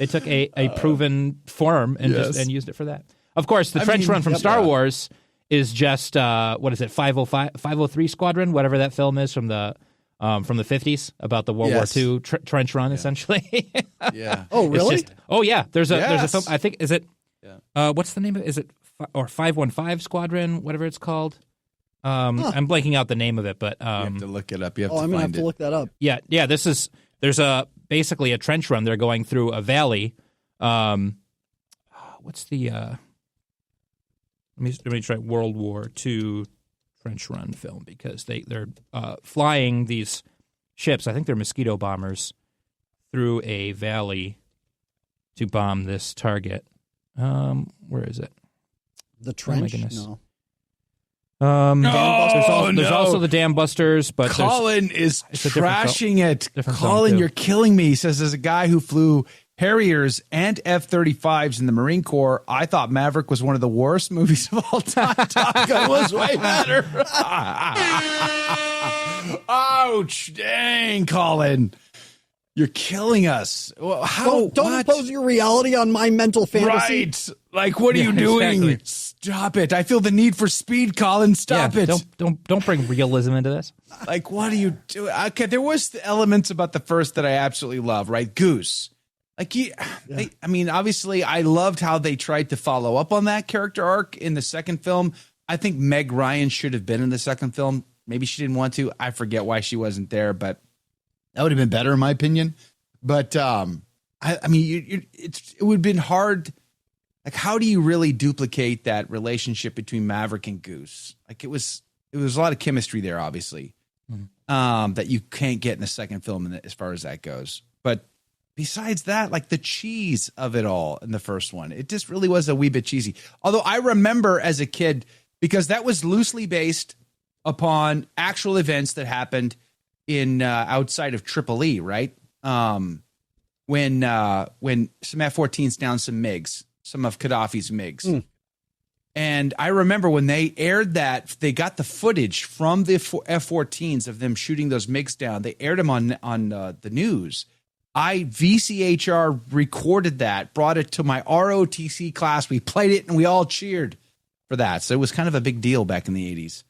took a proven form and used it for that. Of course, the trench run from Star Wars is just what is it, 503 Squadron, whatever that film is from the 50s about the World War II trench run, essentially. Yeah. Oh, really? There's a film. I think what's the name of it? Is it 515 Squadron? Whatever it's called. I'm blanking out the name of it, but you have to look it up. I'm gonna have to look that up. Yeah. There's basically a trench run. They're going through a valley. What's the? Let me try World War II trench run film because they're flying these ships. I think they're mosquito bombers through a valley to bomb this target. Where is it? The trench. Oh my goodness. No. There's also the Dam Busters, but Colin is trashing it. Colin, you're killing me. He says, as a guy who flew Harriers and F-35s in the Marine Corps, I thought Maverick was one of the worst movies of all time. Top Gun was way better. Ouch. Dang, Colin. You're killing us. Don't impose your reality on my mental fantasy. Right. Like, what are you doing? Exactly. Stop it. I feel the need for speed, Colin. Stop it. Don't bring realism into this. Like, what are you doing? Okay, there was the elements about the first that I absolutely love, right? Goose. Like, obviously, I loved how they tried to follow up on that character arc in the second film. I think Meg Ryan should have been in the second film. Maybe she didn't want to. I forget why she wasn't there, but that would have been better in my opinion. But it would have been hard. Like, how do you really duplicate that relationship between Maverick and Goose? Like, it was a lot of chemistry there, obviously, that you can't get in the second film as far as that goes. But besides that, like the cheese of it all in the first one, it just really was a wee bit cheesy. Although I remember as a kid, because that was loosely based upon actual events that happened in outside of Tripoli, right? When some F-14s down some MiGs, some of Gaddafi's MiGs. And I remember when they aired that, they got the footage from the F-14s of them shooting those MiGs down. They aired them on the news. I VCHR recorded that, brought it to my ROTC class. We played it and we all cheered for that. So it was kind of a big deal back in the 80s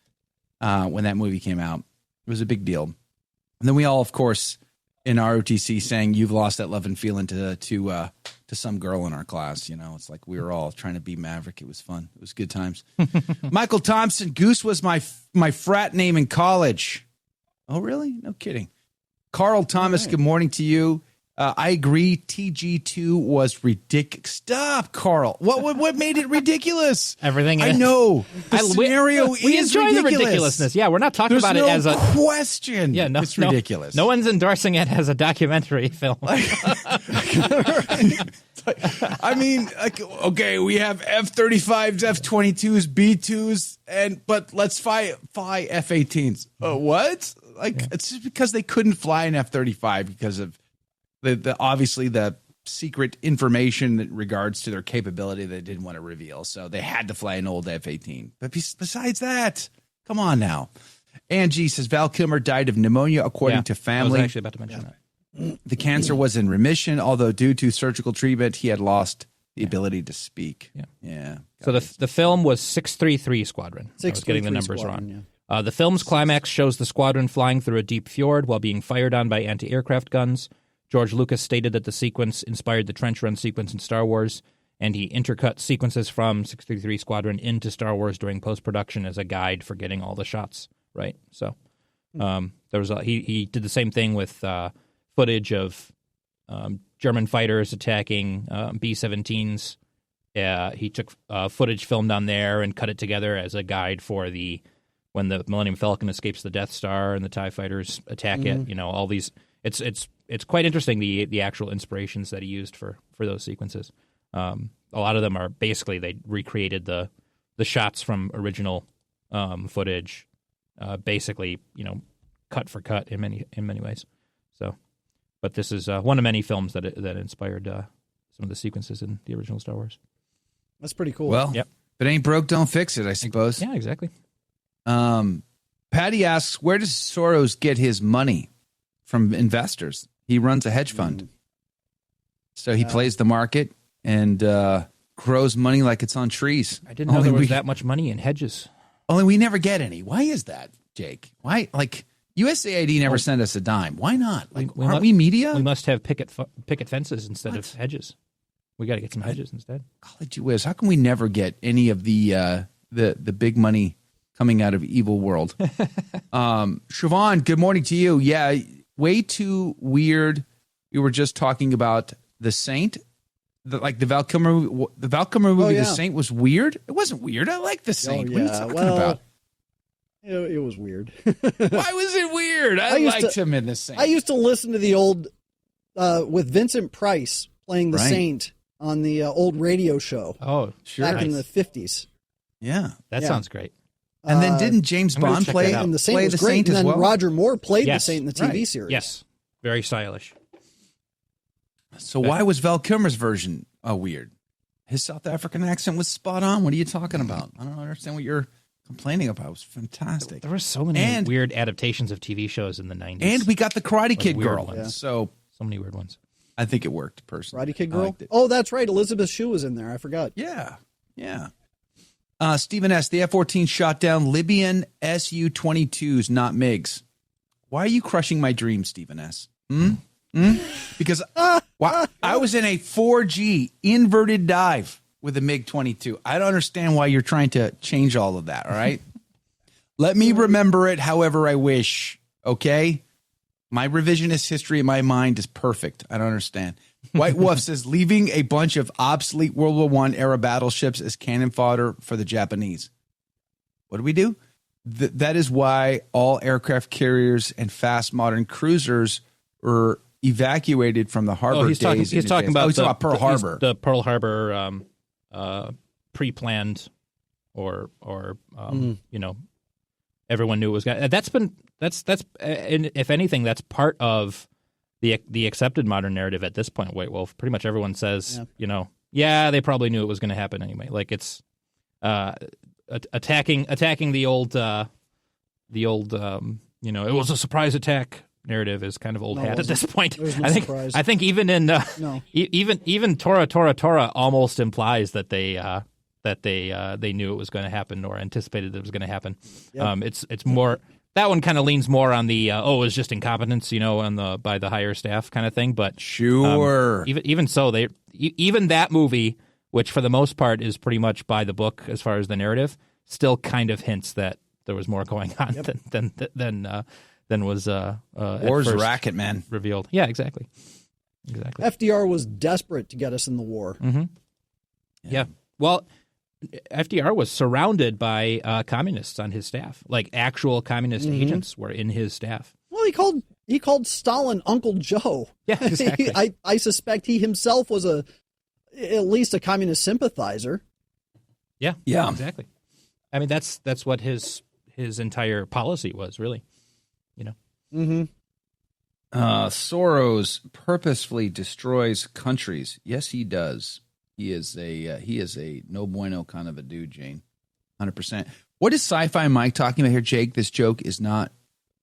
when that movie came out. It was a big deal. And then we all, of course, in ROTC saying you've lost that love and feeling to some girl in our class. It's like we were all trying to be Maverick. It was fun. It was good times. Michael Thompson, Goose was my frat name in college. Oh, really? No kidding. Carl Thomas, Good morning to you. I agree. TG2 was ridiculous. Stop, Carl. What made it ridiculous? Everything. I know. The scenario we is enjoy ridiculous. the ridiculously. Yeah, we're not talking There's about no it as a question. Yeah, no, it's ridiculous. No one's endorsing it as a documentary film. I mean, okay, we have F-35s, F-22s, B-2s, but let's fly F-18s. What? It's just because they couldn't fly an F-35 because of the obviously the secret information in regards to their capability they didn't want to reveal. So they had to fly an old F-18. But besides that, come on now. Angie says Val Kilmer died of pneumonia, according to family. I was actually about to mention that. The cancer was in remission, although due to surgical treatment, he had lost the ability to speak. Yeah. So the film was 633 Squadron. I was getting the numbers wrong. Yeah. The film's climax shows the squadron flying through a deep fjord while being fired on by anti-aircraft guns. George Lucas stated that the sequence inspired the trench run sequence in Star Wars, and he intercut sequences from 633 Squadron into Star Wars during post-production as a guide for getting all the shots right. So there was he did the same thing with footage of German fighters attacking B-17s. He took footage filmed on there and cut it together as a guide for when the Millennium Falcon escapes the Death Star and the TIE fighters attack it. All these. It's quite interesting the actual inspirations that he used for those sequences. A lot of them are basically they recreated the shots from original footage, basically cut for cut in many ways. So, but this is one of many films that inspired some of the sequences in the original Star Wars. That's pretty cool. Well, if it ain't broke, don't fix it, I suppose. Yeah, exactly. Patty asks, where does Soros get his money? From investors. He runs a hedge fund. So he plays the market and grows money like it's on trees. I didn't know there was that much money in hedges. Only we never get any. Why is that, Jake? Why? USAID never sent us a dime. Why not? Aren't we media? We must have picket fences instead of hedges. We got to get some hedges instead. Golly gee whiz, how can we never get any of the big money coming out of evil world? Siobhan, good morning to you. Yeah, way too weird. We were just talking about The Saint. The Val Kilmer movie. The Val Kilmer movie, The Saint, was weird. It wasn't weird. I like The Saint. What are you talking about? It was weird. Why was it weird? I liked him in The Saint. I used to listen to the old, with Vincent Price playing The Saint on the old radio show. Oh, sure. Back in the 50s. Yeah. That sounds great. And then didn't James Bond play The Saint was the great. Saint and as then well? Roger Moore played the Saint in the TV series. Yes. Very stylish. So why was Val Kilmer's version weird? His South African accent was spot on. What are you talking about? I don't understand what you're complaining about. It was fantastic. There were so many weird adaptations of TV shows in the 90s. And we got the Karate Kid girl. Ones. Yeah. So many weird ones. I think it worked, personally. Karate Kid girl? Oh, that's right. Elizabeth Shue was in there. I forgot. Yeah. Stephen S., the F-14 shot down Libyan Su-22s, not MiGs. Why are you crushing my dreams, Stephen S.? Because I was in a 4G inverted dive with a MiG-22. I don't understand why you're trying to change all of that, all right? Let me remember it however I wish, okay? My revisionist history in my mind is perfect. I don't understand. White Wolf says, leaving a bunch of obsolete World War I era battleships as cannon fodder for the Japanese. What do we do? That is why all aircraft carriers and fast modern cruisers were evacuated from the harbor he's talking about Pearl Harbor. The Pearl Harbor pre-planned or everyone knew it was going to. That's if anything, that's part of the accepted modern narrative at this point, White Wolf. Pretty much everyone says, they probably knew it was going to happen anyway. Like it's attacking the old it was a surprise attack narrative is kind of old hat at this point. I think even in even Tora almost implies that they knew it was going to happen or anticipated that it was going to happen. Yep. It's more That one kind of leans more on the it was just incompetence, by the higher staff kind of thing. But sure, even so, even that movie, which for the most part is pretty much by the book as far as the narrative, still kind of hints that there was more going on than was war's racket, man, revealed. Yeah, exactly. FDR was desperate to get us in the war. Mm-hmm. Yeah. Well, FDR was surrounded by communists on his staff, like actual communist agents were in his staff. Well, he called Stalin Uncle Joe. Yeah, exactly. I suspect he himself was at least a communist sympathizer. Yeah, exactly. I mean, that's what his entire policy was, really. Mm-hmm. Soros purposefully destroys countries. Yes, he does. He is a no bueno kind of a dude, Jane. 100%. What is Sci-Fi Mike talking about here, Jake? This joke is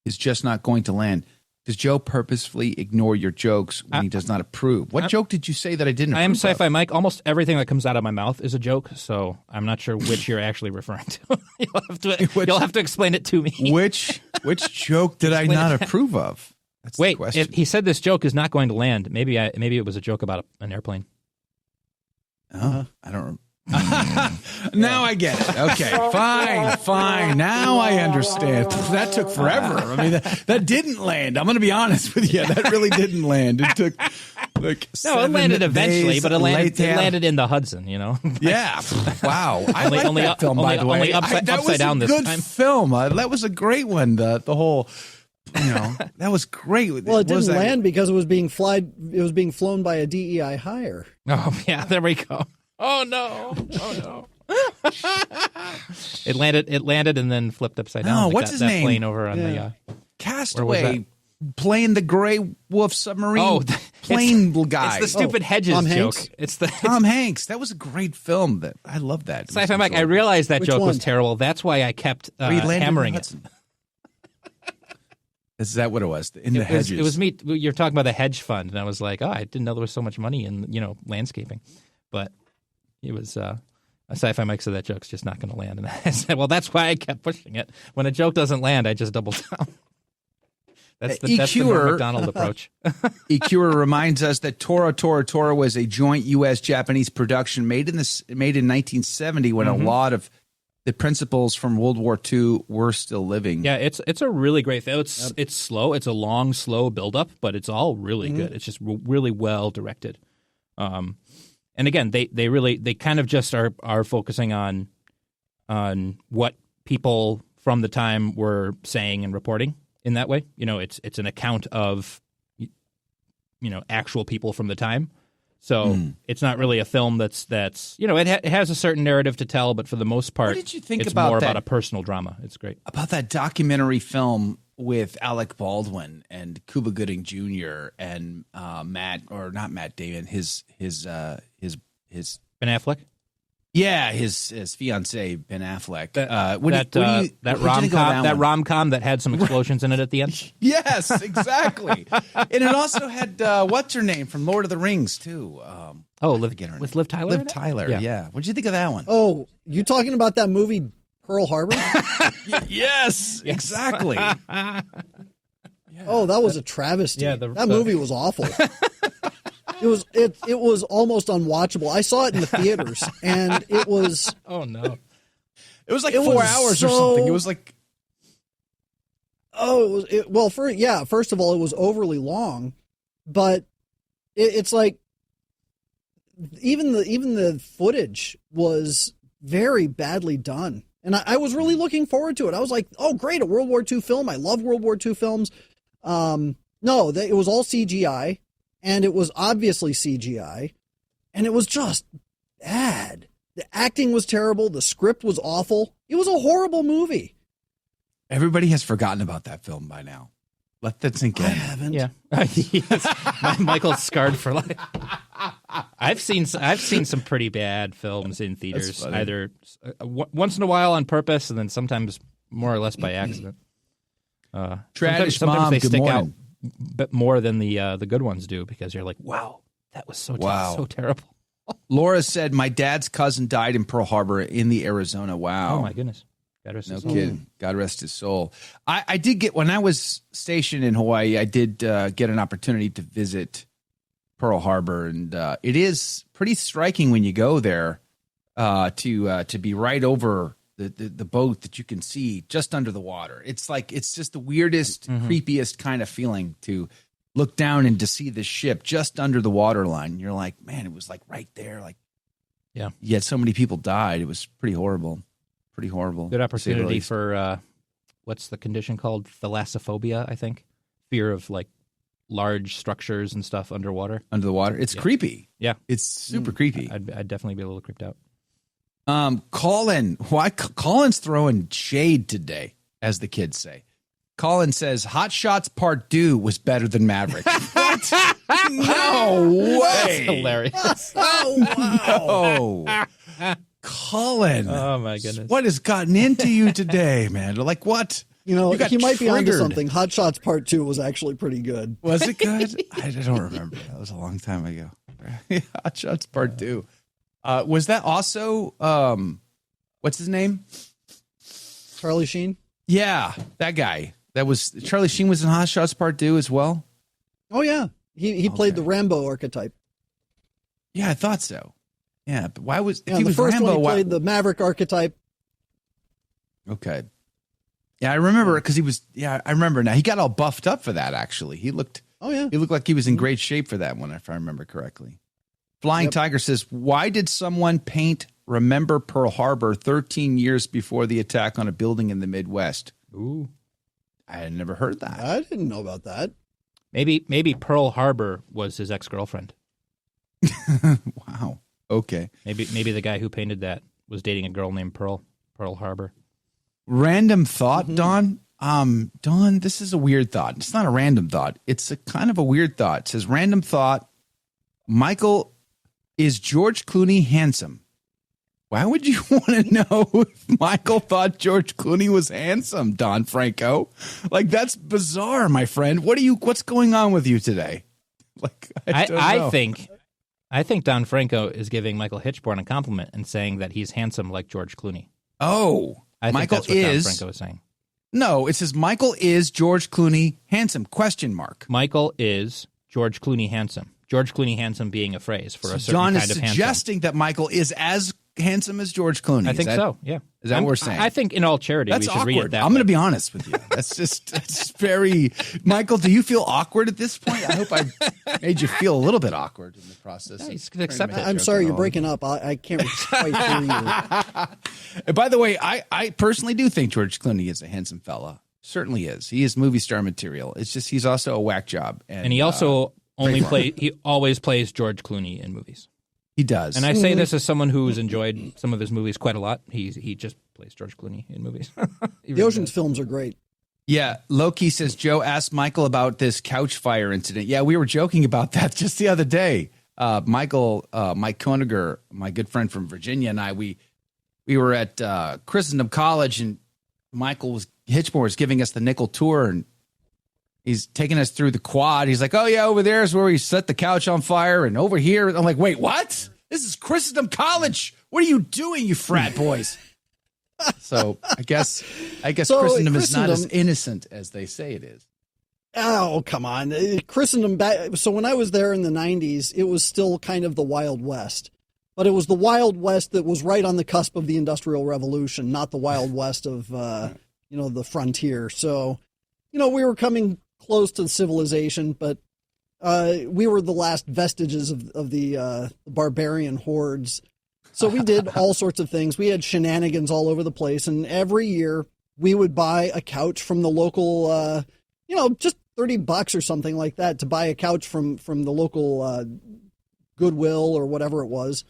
just not going to land. Does Joe purposefully ignore your jokes when he does not approve? What joke did you say that I didn't approve? I am Sci-Fi Mike. Almost everything that comes out of my mouth is a joke, so I'm not sure which you're actually referring to. You'll have to explain it to me. Which joke did I not approve of? That's Wait, the question. if he said this joke is not going to land, maybe it was a joke about an airplane. Oh, I don't. Now I get it. Okay, fine. Now I understand. That took forever. I mean, that didn't land. I'm going to be honest with you. That really didn't land. It took like it landed eventually, but it landed in the Hudson. Yeah. Wow. I like that film, by the way. Only upside down this time. That was a good film. That was a great one. The whole. That was great. Well, it didn't land because it was being flown by a DEI hire. Oh yeah, there we go. Oh no! It landed and then flipped upside down. Oh, what's his name? Plane over on the Castaway playing the Gray Wolf submarine plane guy. It's the stupid Hedges Tom joke. Hanks? It's the Tom Hanks. That was a great film. I love that. Sci-Fi Mike. I realized that Which joke one? was terrible. That's why I kept hammering it. Is that what it was? In the hedges. It was me. You're talking about the hedge fund, and I was like, I didn't know there was so much money in landscaping, but it was a Sci-Fi Mike said that joke's just not going to land, and I said, well, that's why I kept pushing it. When a joke doesn't land, I just double down. That's the Norm Macdonald approach. EQer reminds us that Tora Tora Tora was a joint U.S.-Japanese production made in 1970 when a lot of the principles from World War II were still living. Yeah, it's a really great film. It's slow. It's a long, slow buildup, but it's all really good. It's just really well directed. And again, they kind of just are focusing on what people from the time were saying and reporting in that way. It's an account of actual people from the time. So it's not really a film that's it has a certain narrative to tell, but for the most part, what did you think it's about more that, about a personal drama. It's great. About that documentary film with Alec Baldwin and Cuba Gooding Jr. and not Matt Damon, his Ben Affleck. Yeah, his fiancée Ben Affleck. That rom-com that had some explosions in it at the end. Yes, exactly. And it also had what's her name from Lord of the Rings too. With Liv Tyler. Liv Tyler. Yeah. What did you think of that one? Oh, you talking about that movie Pearl Harbor? Yes, exactly. Oh, that was a travesty. Yeah, that movie was awful. It was almost unwatchable. I saw it in the theaters, and it was. Oh no! It was like 4 hours or something. It was like. Oh, first of all, it was overly long, but it's like even the footage was very badly done, and I was really looking forward to it. I was like, oh, great, a World War II film. I love World War II films. No, it was all CGI. And it was obviously CGI, and it was just bad. The acting was terrible. The script was awful. It was a horrible movie. Everybody has forgotten about that film by now. Let that sink in. I haven't. Yeah, Michael's scarred for life. I've seen some pretty bad films in theaters, either once in a while on purpose, and then sometimes more or less by accident. Sometimes they stick out but more than the good ones do, because you're like, wow, that was so terrible. Laura said, my dad's cousin died in Pearl Harbor in the Arizona. Wow. Oh, my goodness. No kidding. God rest his soul. I did get, when I was stationed in Hawaii, I did get an opportunity to visit Pearl Harbor, and it is pretty striking when you go there to be right over the boat that you can see just under the water. It's like, it's just the weirdest, creepiest kind of feeling to look down and to see the ship just under the water line. You're like, man, it was like right there. Like, yeah. Yet so many people died. It was pretty horrible. Pretty horrible. Good opportunity for, what's the condition called? Thalassophobia, I think. Fear of like large structures and stuff underwater. Under the water. It's creepy. Yeah. It's super creepy. I'd definitely be a little creeped out. Colin, Colin's throwing shade today, as the kids say. Colin says, Hot Shots Part 2 was better than Maverick. What? No way. That's hilarious. Oh, wow. No. Colin. Oh, my goodness. What has gotten into you today, man? Like, what? You know, he might be onto triggered. something. Hot Shots Part 2 was actually pretty good. Was it good? I don't remember. That was a long time ago. Hot Shots Part 2. Was that also, what's his name? Charlie Sheen? Yeah, that guy. That was, Charlie Sheen was in Hot Shots Part 2 as well? Oh, yeah. He played the Rambo archetype. Yeah, I thought so. Yeah, but why was, if the was first Rambo, one he played the Maverick archetype. Okay. Yeah, I remember because he was, I remember now. He got all buffed up for that, actually. He looked like he was in great shape for that one, if I remember correctly. Flying Tiger says, why did someone paint Remember Pearl Harbor 13 years before the attack on a building in the Midwest? Ooh. I had never heard that. I didn't know about that. Maybe Pearl Harbor was his ex-girlfriend. Wow. Okay. Maybe the guy who painted that was dating a girl named Pearl Harbor. Random thought, Don. Don, this is a weird thought. It's not a random thought. It's a kind of a weird thought. It says, random thought, Michael, is George Clooney handsome? Why would you want to know if Michael thought George Clooney was handsome, Don Franco? Like, that's bizarre, my friend. What's going on with you today? Like, I don't know. I think Don Franco is giving Michael Hichborn a compliment and saying that he's handsome like George Clooney. Oh, I think Michael that's what is. Don Franco is saying. No, it says Michael is George Clooney handsome? Question mark. Michael is George Clooney handsome. George Clooney handsome being a phrase for a certain John kind is of handsome. suggesting that Michael is as handsome as George Clooney. I think so, yeah. Is that what we're saying? I think in all charity that's we should awkward. read it that I'm going to way. be honest with you. That's very... Michael, do you feel awkward at this point? I hope I made you feel a little bit awkward in the process. No, you can accept it. I'm sorry, you're breaking up. I can't quite hear you. And by the way, I personally do think George Clooney is a handsome fella. Certainly is. He is movie star material. It's just he's also a whack job. And he also he always plays George Clooney in movies. He does. And I say this as someone who's enjoyed some of his movies quite a lot. He just plays George Clooney in movies. The Ocean's films are great. Yeah, Loki says, Joe asked Michael about this couch fire incident. Yeah, we were joking about that just the other day. Mike Koniger, my good friend from Virginia, and I, we were at Christendom College, and Michael Hichborn was giving us the nickel tour, and he's taking us through the quad. He's like, oh, yeah, over there is where we set the couch on fire. And over here, I'm like, wait, what? This is Christendom College. What are you doing, you frat boys? So I guess Christendom is not as innocent as they say it is. Oh, come on. Christendom so when I was there in the 90s, it was still kind of the Wild West. But it was the Wild West that was right on the cusp of the Industrial Revolution, not the Wild West of the frontier. So, we were coming close to civilization, but we were the last vestiges of the barbarian hordes. So we did all sorts of things. We had shenanigans all over the place, and every year we would buy a couch from the local, just $30 or something like that to buy a couch from the local Goodwill or whatever it was.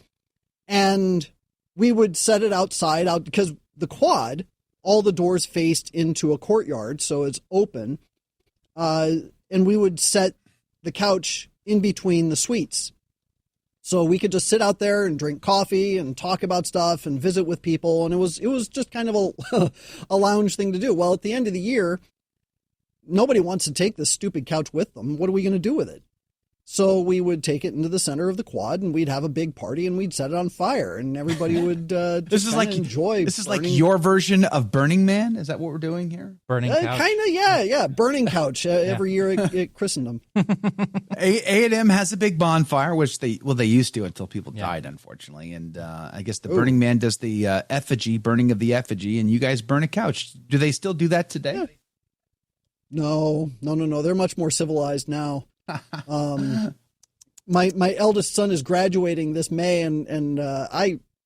And we would set it outside because the quad, all the doors faced into a courtyard, so it's open. And we would set the couch in between the suites. So we could just sit out there and drink coffee and talk about stuff and visit with people. And it was just kind of a lounge thing to do. Well, at the end of the year, nobody wants to take this stupid couch with them. What are we going to do with it? So we would take it into the center of the quad, and we'd have a big party, and we'd set it on fire, and everybody would enjoy. This is like your version of Burning Man. Is that what we're doing here? Burning couch. Kind of, yeah. Burning couch every year at Christendom. A&M has a big bonfire, which they used to until people died, unfortunately. And I guess the Burning Man does the effigy, burning of the effigy, and you guys burn a couch. Do they still do that today? Yeah. No. They're much more civilized now. My eldest son is graduating this May, and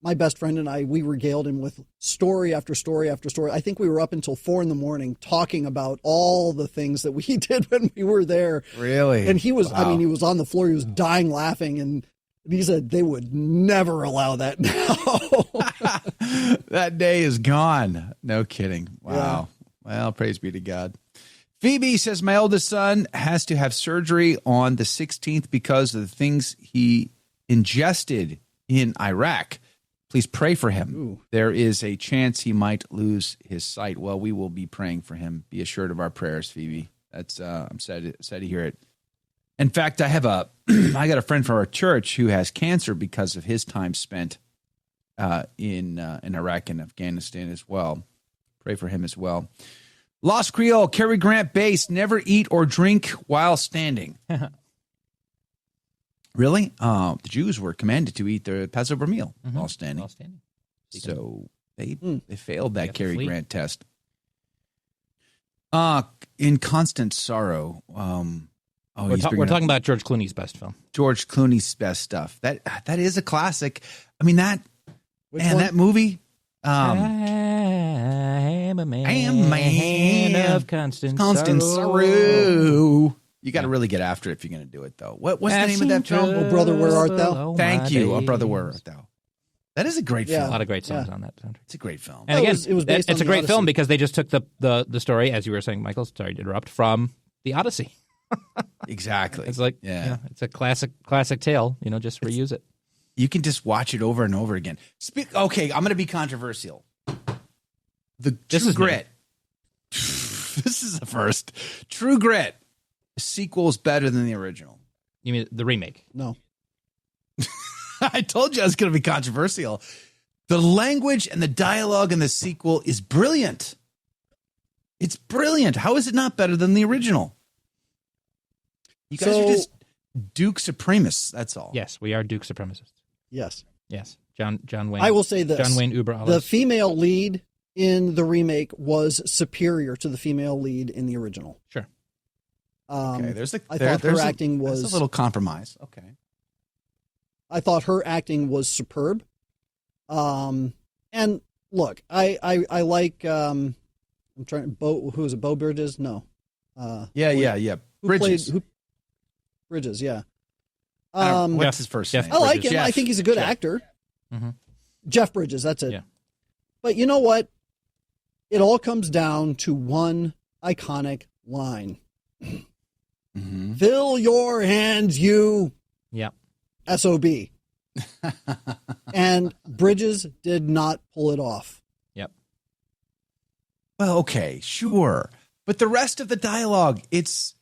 my best friend and I, we regaled him with story after story after story. I think we were up until 4 a.m. talking about all the things that we did when we were there. Really? And he was, he was on the floor. He was dying laughing, and he said they would never allow that now. That day is gone. No kidding. Wow. Yeah. Well, praise be to God. Phoebe says, my oldest son has to have surgery on the 16th because of the things he ingested in Iraq. Please pray for him. Ooh. There is a chance he might lose his sight. Well, we will be praying for him. Be assured of our prayers, Phoebe. That's I'm sad to hear it. In fact, I got a friend from our church who has cancer because of his time spent in Iraq and Afghanistan as well. Pray for him as well. Lost Creole, Cary Grant base, never eat or drink while standing. Really? The Jews were commanded to eat their Passover meal while standing. So they failed that Cary Grant test. In Constant Sorrow. We're talking about George Clooney's best film. George Clooney's best stuff. That is a classic. I mean, that movie. I am a man of constant sorrow. You got to really get after it if you're going to do it, though. What's the name of that film? Oh, Brother, Where Art Thou? Thank you. Oh, Brother, Where Art Thou? That is a great film. A lot of great songs on that soundtrack. It's a great film. And again, it's a great film because they just took the story, as you were saying, Michael, sorry to interrupt, from the Odyssey. Exactly. It's like, it's a classic tale, just reuse it. You can just watch it over and over again. Okay, I'm going to be controversial. True Grit. This is the first. True Grit. The sequel is better than the original. You mean the remake? No. I told you I was going to be controversial. The language and the dialogue in the sequel is brilliant. It's brilliant. How is it not better than the original? You guys are just Duke Supremacists, that's all. Yes, we are Duke Supremacists. Yes. John Wayne. I will say this. John Wayne Uber Alles. The female lead in the remake was superior to the female lead in the original. Sure. Okay, I thought her acting was a little compromise. Okay. I thought her acting was superb. And look, I like I'm trying who is it? Bo Bridges? No. Yeah. Bridges. Bridges, yeah. What's his first name? I like him. I think he's a good actor. Mm-hmm. Jeff Bridges, that's it. Yeah. But you know what? It all comes down to one iconic line. Mm-hmm. Fill your hands, you. Yeah. SOB. And Bridges did not pull it off. Yep. Well, okay, sure. But the rest of the dialogue, it's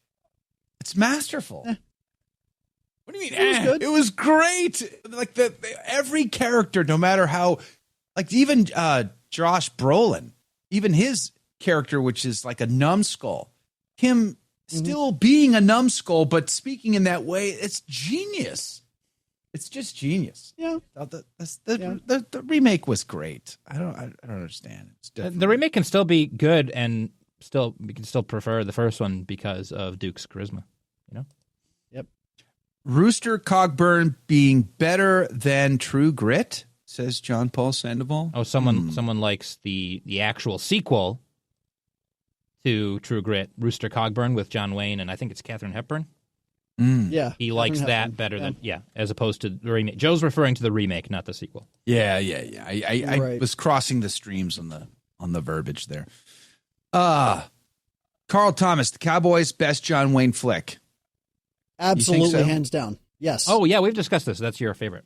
masterful. What do you mean? It was great. Like every character, no matter how, like even Josh Brolin, even his character, which is like a numbskull, him still being a numbskull, but speaking in that way, it's genius. It's just genius. Yeah. The remake was great. I don't understand. The remake can still be good, and we can still prefer the first one because of Duke's charisma. Yep. Rooster Cogburn being better than True Grit, says John Paul Sandoval. Oh, someone likes the actual sequel to True Grit, Rooster Cogburn with John Wayne, and I think it's Katharine Hepburn. Yeah. He likes that better than as opposed to the remake. Joe's referring to the remake, not the sequel. Yeah. I was crossing the streams on the verbiage there. Carl Thomas, The Cowboys, best John Wayne flick. Absolutely, so? hands down. Yes. Oh, yeah, we've discussed this. That's your favorite.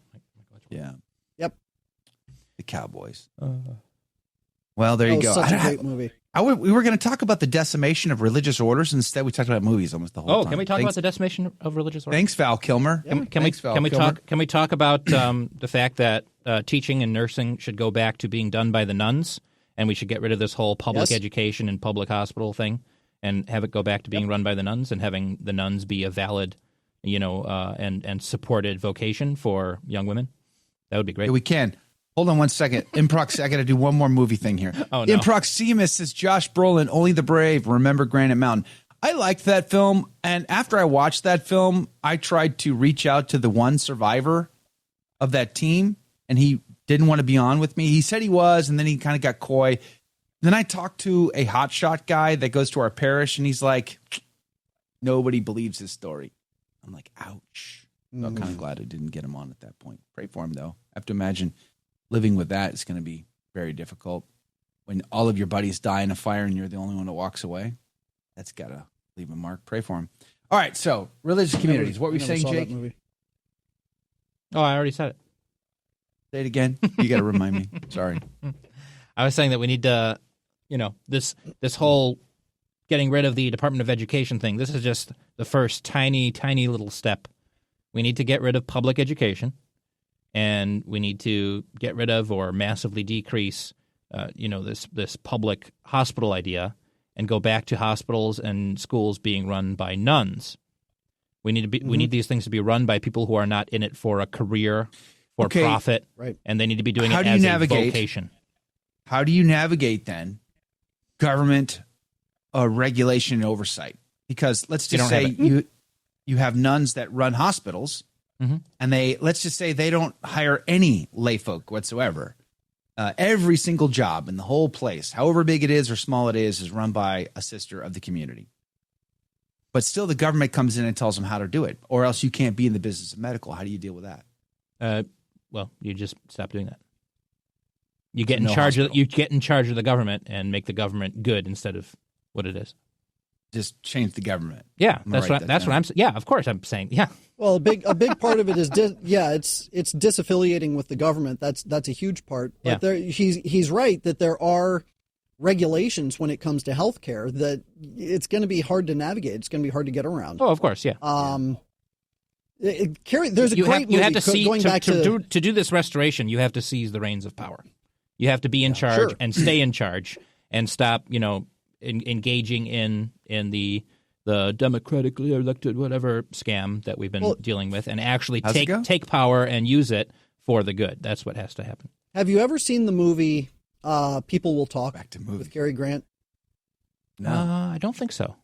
Yeah. Yep. The Cowboys. Well, there you go. Such a great movie. We were going to talk about the decimation of religious orders. Instead, we talked about movies almost the whole time. Can we talk about the decimation of religious orders? Thanks, Val Kilmer. Can we talk about the fact that teaching and nursing should go back to being done by the nuns, and we should get rid of this whole public education and public hospital thing, and have it go back to being run by the nuns, and having the nuns be a valid, and supported vocation for young women? That would be great. Yeah, we can. Hold on one second. I got to do one more movie thing here. Oh, no. Improximus is Josh Brolin, Only the Brave, Remember Granite Mountain. I liked that film, and after I watched that film, I tried to reach out to the one survivor of that team, and he didn't want to be on with me. He said he was, and then he kind of got coy. Then I talked to a hotshot guy that goes to our parish, and he's like, nobody believes his story. I'm like, ouch. So I'm kind of glad I didn't get him on at that point. Pray for him, though. I have to imagine living with that is going to be very difficult. When all of your buddies die in a fire and you're the only one that walks away, that's got to leave a mark. Pray for him. All right, so religious communities. What were you saying, Jake? Oh, I already said it. Say it again. You got to remind me. Sorry. I was saying that we need to, this whole getting rid of the Department of Education thing. This is just the first tiny, tiny little step. We need to get rid of public education. And we need to get rid of or massively decrease, this public hospital idea, and go back to hospitals and schools being run by nuns. We need we need these things to be run by people who are not in it for a career, for profit, right? And they need to be doing it as a vocation. How do you navigate then government regulation and oversight? Because let's just say you have nuns that run hospitals. And let's just say they don't hire any lay folk whatsoever. Every single job in the whole place, however big it is or small it is run by a sister of the community. But still the government comes in and tells them how to do it, or else you can't be in the business of medical. How do you deal with that? Well, you just stop doing that. You get in charge of the government and make the government good instead of what it is. Just change the government. Yeah, that's what I'm saying. Yeah, of course I'm saying. Yeah. Well, a big part of it is it's disaffiliating with the government. That's a huge part. But he's right that there are regulations when it comes to healthcare that it's going to be hard to navigate. It's going to be hard to get around. Oh, of course, yeah. There's a great movie. You have to to do this restoration. You have to seize the reins of power. You have to be in charge and stay in charge and stop, engaging in the democratically elected whatever scam that we've been dealing with, and actually take power and use it for the good. That's what has to happen. Have you ever seen the movie People Will Talk with Cary Grant? No. I don't think so.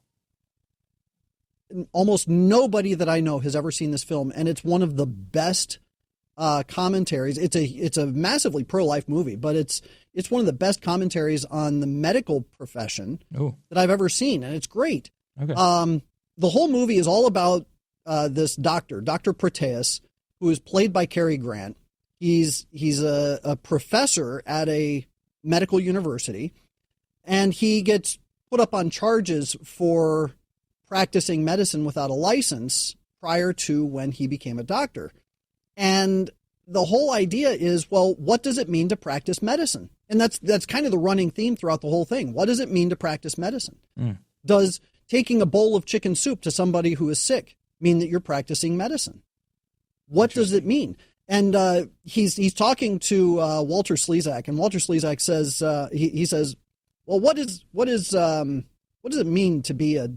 Almost nobody that I know has ever seen this film, and it's one of the best commentaries. It's a massively pro-life movie, but it's one of the best commentaries on the medical profession that I've ever seen, and it's great. Okay. The whole movie is all about this doctor, Dr. Proteus, who is played by Cary Grant. He's a professor at a medical university, and he gets put up on charges for practicing medicine without a license prior to when he became a doctor. And the whole idea is, well, what does it mean to practice medicine? And that's kind of the running theme throughout the whole thing. What does it mean to practice medicine? Does taking a bowl of chicken soup to somebody who is sick mean that you're practicing medicine? What does it mean? And he's talking to Walter Slezak, and Walter Slezak says he says, well, what does it mean to be a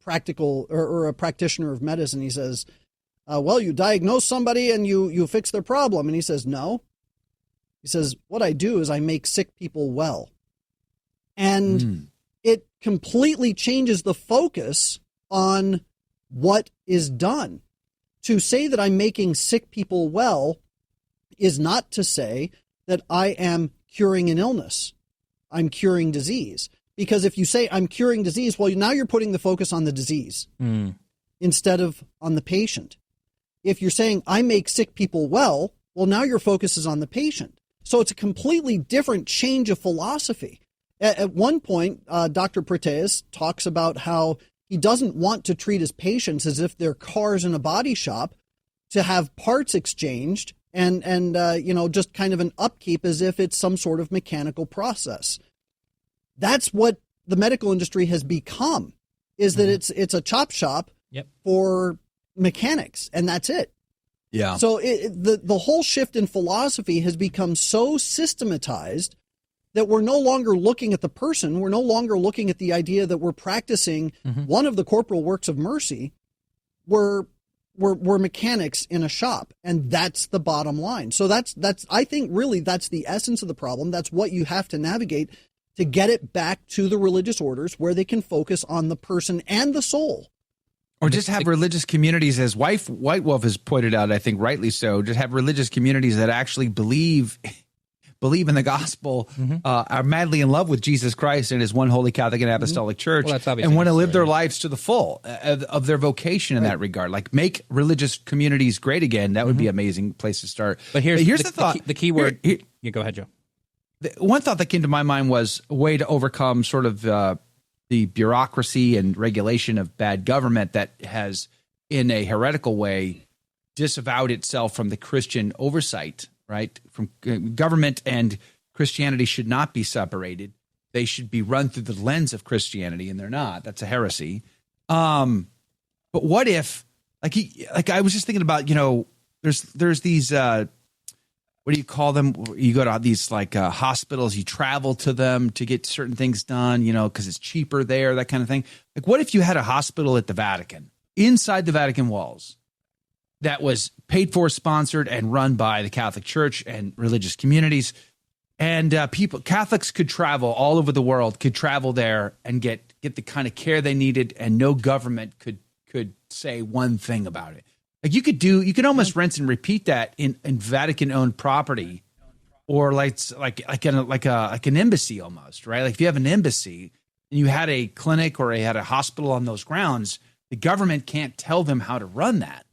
practical or a practitioner of medicine? He says, well, you diagnose somebody and you fix their problem. And he says, no. He says, what I do is I make sick people well. And it completely changes the focus on what is done. To say that I'm making sick people well is not to say that I am curing an illness. I'm curing disease. Because if you say I'm curing disease, well, now you're putting the focus on the disease instead of on the patient. If you're saying I make sick people well, well, now your focus is on the patient. So it's a completely different change of philosophy. At one point, Dr. Proteus talks about how he doesn't want to treat his patients as if they're cars in a body shop, to have parts exchanged and just kind of an upkeep as if it's some sort of mechanical process. That's what the medical industry has become, is that it's a chop shop for mechanics, and that's it. Yeah. So the whole shift in philosophy has become so systematized that we're no longer looking at the person. We're no longer looking at the idea that we're practicing one of the corporal works of mercy. We're mechanics in a shop, and that's the bottom line. So that's I think really that's the essence of the problem. That's what you have to navigate to get it back to the religious orders, where they can focus on the person and the soul. Or just have religious communities, as White Wolf has pointed out, I think rightly so, just have religious communities that actually believe in the gospel, are madly in love with Jesus Christ and his one holy Catholic and Apostolic Church, and want to live their lives to the full of their vocation in that regard. Like, make religious communities great again. That would be an amazing place to start. But here's the thought. The key word. You go ahead, Joe. One thought that came to my mind was a way to overcome sort of the bureaucracy and regulation of bad government that has, in a heretical way, disavowed itself from the Christian oversight, right? From government and Christianity should not be separated. They should be run through the lens of Christianity, and they're not. That's a heresy. But what if, like I was just thinking about, there's these, what do you call them? You go to these hospitals, you travel to them to get certain things done, because it's cheaper there, that kind of thing. Like, what if you had a hospital at the Vatican, inside the Vatican walls, that was paid for, sponsored, and run by the Catholic Church and religious communities, and Catholics could travel all over the world, could travel there and get the kind of care they needed, and no government could say one thing about it. Like, you could almost rinse and repeat that in Vatican-owned property, or like an embassy almost, right? Like, if you have an embassy and you had a clinic or you had a hospital on those grounds, the government can't tell them how to run that.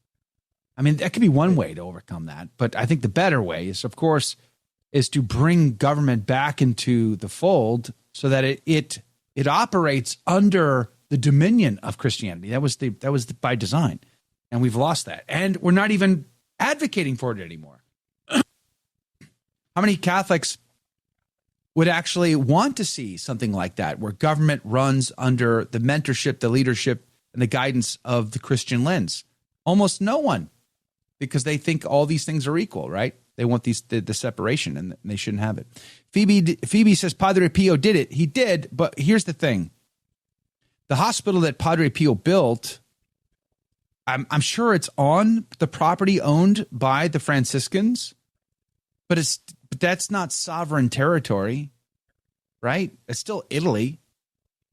I mean, that could be one way to overcome that, but I think the better way is, of course, is to bring government back into the fold so that it operates under the dominion of Christianity. That was by design. And we've lost that. And we're not even advocating for it anymore. How many Catholics would actually want to see something like that, where government runs under the mentorship, the leadership, and the guidance of the Christian lens? Almost no one, because they think all these things are equal, right? They want the separation, and they shouldn't have it. Phoebe says Padre Pio did it. He did, but here's the thing. The hospital that Padre Pio built, I'm sure it's on the property owned by the Franciscans, but that's not sovereign territory, right? It's still Italy.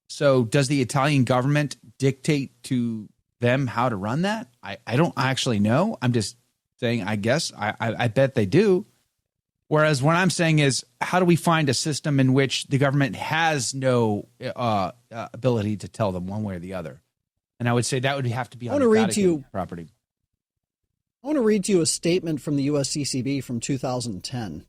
So does the Italian government dictate to them how to run that? I don't actually know. I'm just saying, I guess. I bet they do. Whereas what I'm saying is, how do we find a system in which the government has no ability to tell them one way or the other? And I would say that would have to be on the Vatican property. I want to read to you a statement from the USCCB from 2010.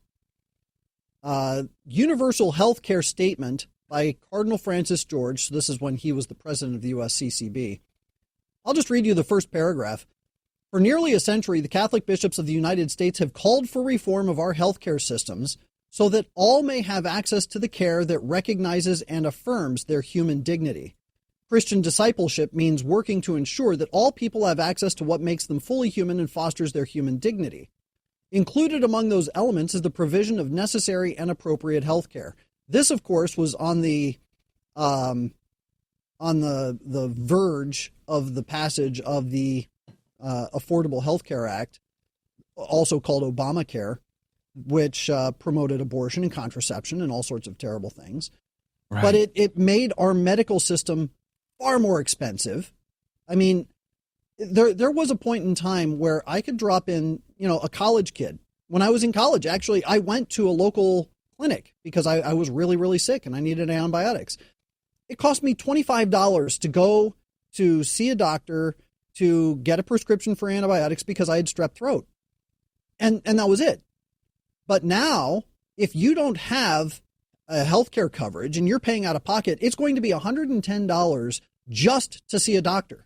Universal Healthcare Statement by Cardinal Francis George. So this is when he was the president of the USCCB. I'll just read you the first paragraph. For nearly a century, the Catholic bishops of the United States have called for reform of our healthcare systems so that all may have access to the care that recognizes and affirms their human dignity. Christian discipleship means working to ensure that all people have access to what makes them fully human and fosters their human dignity. Included among those elements is the provision of necessary and appropriate health care. This, of course, was on the verge of the passage of the Affordable Health Care Act, also called Obamacare, which promoted abortion and contraception and all sorts of terrible things. Right. But it made our medical system far more expensive. I mean, there was a point in time where I could drop in, a college kid. When I was in college, actually, I went to a local clinic because I was really, really sick and I needed antibiotics. It cost me $25 to go to see a doctor to get a prescription for antibiotics because I had strep throat. And that was it. But now, if you don't have a healthcare coverage and you're paying out of pocket, it's going to be $110 just to see a doctor.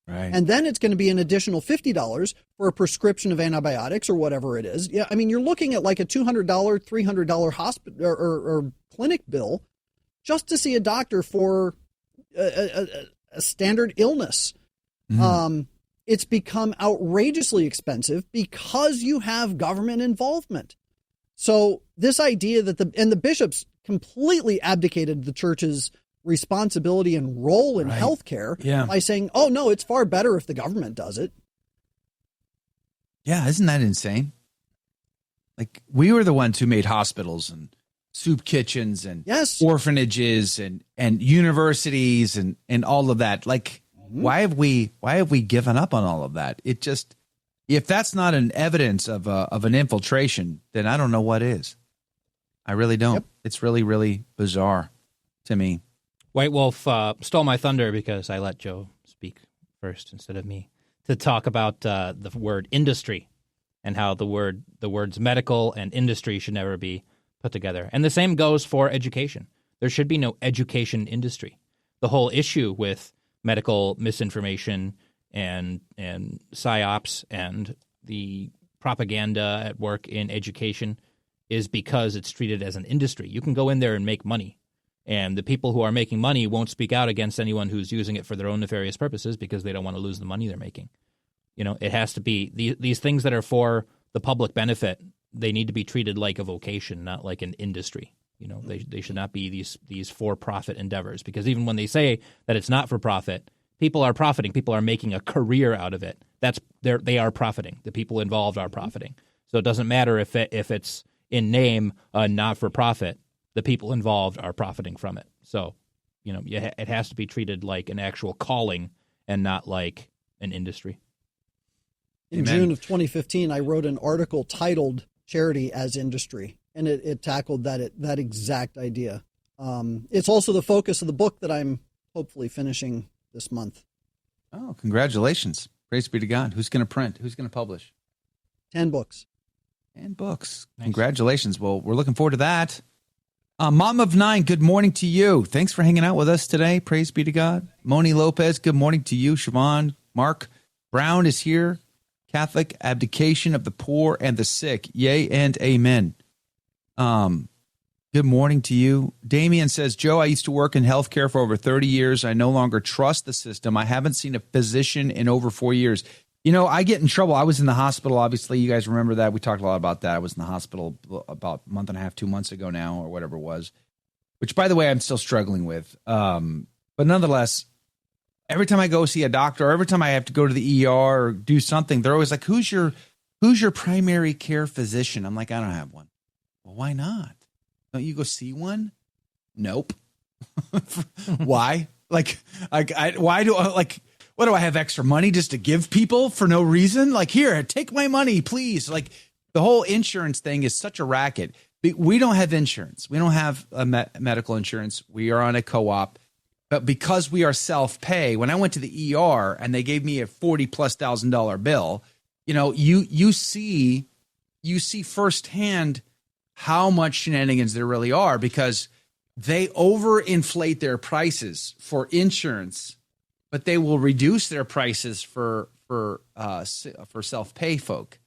Right. And then it's going to be an additional $50 for a prescription of antibiotics or whatever it is. Yeah, I mean, you're looking at like a $200, $300 hospital or clinic bill just to see a doctor for a standard illness. It's become outrageously expensive because you have government involvement. So this idea that the bishops completely abdicated the church's responsibility and role in healthcare by saying, oh, no, it's far better if the government does it. Yeah, isn't that insane? Like, we were the ones who made hospitals and soup kitchens and orphanages and universities and all of that. Like, why have we given up on all of that? It just, if that's not an evidence of an infiltration, then I don't know what is. I really don't. Yep. It's really, really bizarre to me. White Wolf stole my thunder because I let Joe speak first instead of me to talk about the word industry and how the words medical and industry should never be put together. And the same goes for education. There should be no education industry. The whole issue with medical misinformation and psyops and the propaganda at work in education is because it's treated as an industry. You can go in there and make money, and the people who are making money won't speak out against anyone who's using it for their own nefarious purposes because they don't want to lose the money they're making. It has to be these things that are for the public benefit. They need to be treated like a vocation, not like an industry. They should not be these for-profit endeavors, because even when they say that it's not for profit, people are profiting. People are making a career out of it. They are profiting. The people involved are profiting. So it doesn't matter if it's in name not for profit. The people involved are profiting from it. So, it has to be treated like an actual calling and not like an industry. In June of 2015, I wrote an article titled "Charity as Industry," and it tackled that exact idea. It's also the focus of the book that I'm hopefully finishing this month. Oh, congratulations. Praise be to God. Who's going to print? Who's going to publish? 10 books. 10 books. Nice. Congratulations. Well, we're looking forward to that. Mom of 9, good morning to you. Thanks for hanging out with us today. Praise be to God. Moni Lopez, good morning to you. Siobhan, Mark Brown is here. Catholic abdication of the poor and the sick. Yea and amen. Good morning to you. Damien says, Joe, I used to work in healthcare for over 30 years. I no longer trust the system. I haven't seen a physician in over 4 years. I get in trouble. I was in the hospital. Obviously, you guys remember that. We talked a lot about that. I was in the hospital about a month and a half, 2 months ago now, or whatever it was, which, by the way, I'm still struggling with. But nonetheless, every time I go see a doctor, or every time I have to go to the ER or do something, they're always like, who's your primary care physician? I'm like, I don't have one. Well, why not? Don't you go see one? Nope. Why? What do I have extra money just to give people for no reason? Like, here, take my money, please. Like, the whole insurance thing is such a racket. We don't have insurance. We don't have a medical insurance. We are on a co-op. But because we are self-pay, when I went to the ER and they gave me a $40,000+ bill, you see firsthand how much shenanigans there really are, because they overinflate their prices for insurance, but they will reduce their prices for self-pay folk.